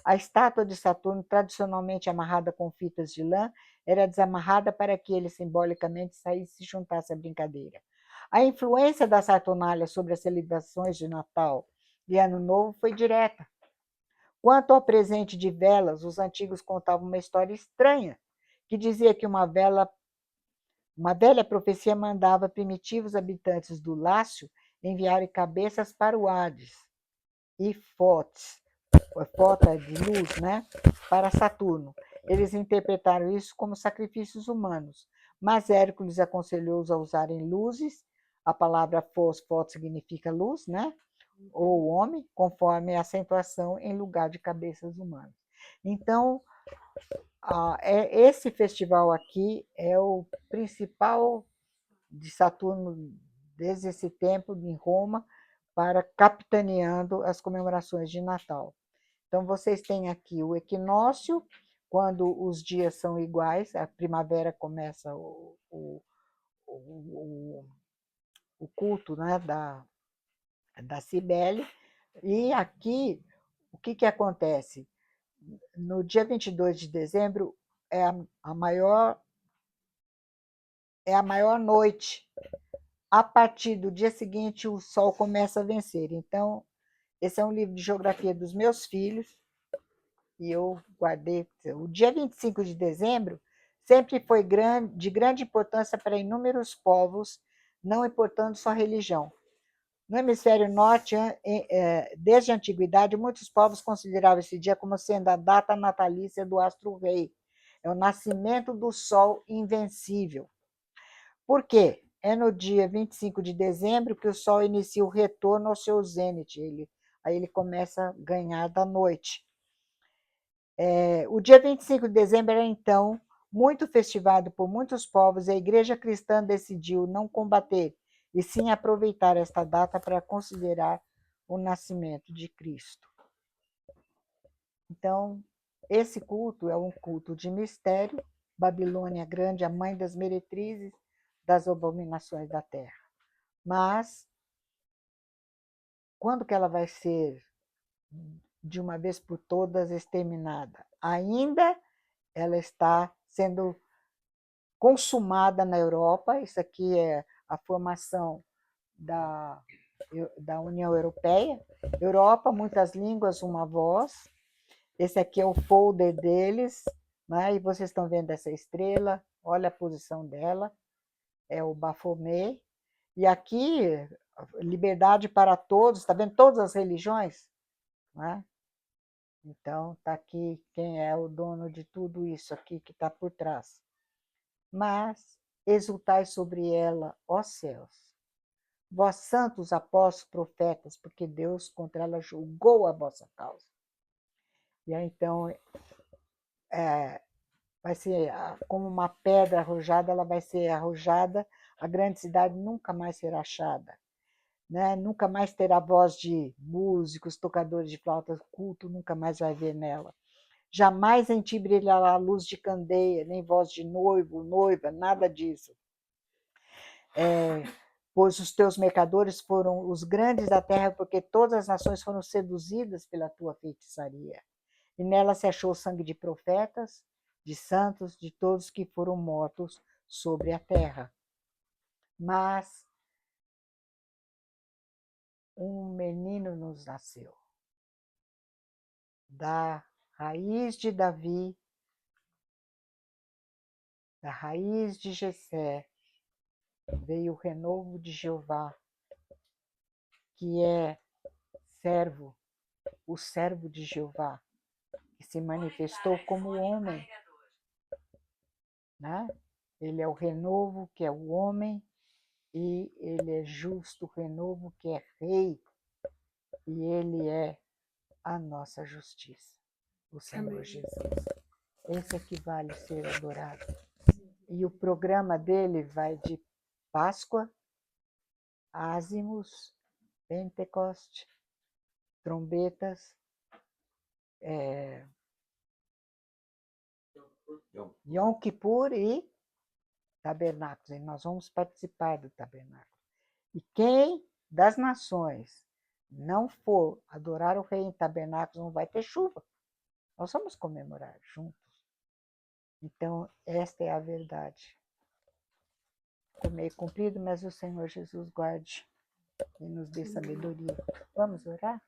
A estátua de Saturno, tradicionalmente amarrada com fitas de lã, era desamarrada para que ele simbolicamente saísse e se juntasse à brincadeira. A influência da Saturnália sobre as celebrações de Natal e Ano Novo foi direta. Quanto ao presente de velas, os antigos contavam uma história estranha, que dizia que uma velha profecia mandava primitivos habitantes do Lácio enviarem cabeças para o Hades e fota de luz, né, para Saturno. Eles interpretaram isso como sacrifícios humanos, mas Hércules aconselhou-os a usarem luzes, a palavra foto significa luz, né, ou homem, conforme a acentuação em lugar de cabeças humanas. Então, esse festival aqui é o principal de Saturno desde esse tempo em Roma, para capitaneando as comemorações de Natal. Então, vocês têm aqui o equinócio, quando os dias são iguais, a primavera começa o culto, né, da Cibele, e aqui, o que acontece? No dia 22 de dezembro é a maior noite a partir do dia seguinte o sol começa a vencer. Então, esse é um livro de geografia dos meus filhos, e eu guardei. O dia 25 de dezembro sempre foi de grande importância para inúmeros povos, não importando sua religião. No hemisfério norte, desde a antiguidade, muitos povos consideravam esse dia como sendo a data natalícia do astro-rei. É o nascimento do sol invencível. Por quê? É no dia 25 de dezembro que o sol inicia o retorno ao seu zênite. Aí ele começa a ganhar da noite. O dia 25 de dezembro era, então, muito festivado por muitos povos, e a Igreja Cristã decidiu não combater, e sim aproveitar esta data para considerar o nascimento de Cristo. Então, esse culto é um culto de mistério. Babilônia Grande, a mãe das meretrizes, das abominações da terra. Mas, quando que ela vai ser, de uma vez por todas, exterminada? Ainda ela está sendo consumada na Europa. Isso aqui é a formação da União Europeia. Europa, muitas línguas, uma voz. Esse aqui é o folder deles, né? E vocês estão vendo essa estrela, olha a posição dela, é o Baphomet. E aqui, liberdade para todos, está vendo todas as religiões? Né? Então, está aqui quem é o dono de tudo isso aqui que está por trás. Mas exultai sobre ela, ó céus, vós santos apóstolos, profetas, porque Deus contra ela julgou a vossa causa. E aí, então, vai ser como uma pedra arrojada, ela vai ser arrojada, a grande cidade nunca mais será achada. Né? Nunca mais terá voz de músicos, tocadores de flauta, culto nunca mais vai ver nela. Jamais em ti brilhará luz de candeia, nem voz de noivo, noiva, nada disso. Pois os teus mercadores foram os grandes da terra, porque todas as nações foram seduzidas pela tua feitiçaria. E nela se achou o sangue de profetas, de santos, de todos que foram mortos sobre a terra. Mas um menino nos nasceu. Da raiz de Davi, da raiz de Jessé, veio o renovo de Jeová, que é servo, o servo de Jeová, que se manifestou como homem. Né? Ele é o renovo, que é o homem, e ele é justo, o renovo, que é rei, e ele é a nossa justiça, o Senhor Jesus. Esse é que vale ser adorado. E o programa dele vai de Páscoa, Ázimos, Pentecoste, trombetas, Yom Kippur e tabernáculos. E nós vamos participar do tabernáculo. E quem das nações não for adorar o rei em tabernáculos, não vai ter chuva. Nós vamos comemorar juntos. Então, esta é a verdade. Ficou meio comprido, mas o Senhor Jesus guarde e nos dê sabedoria. Vamos orar?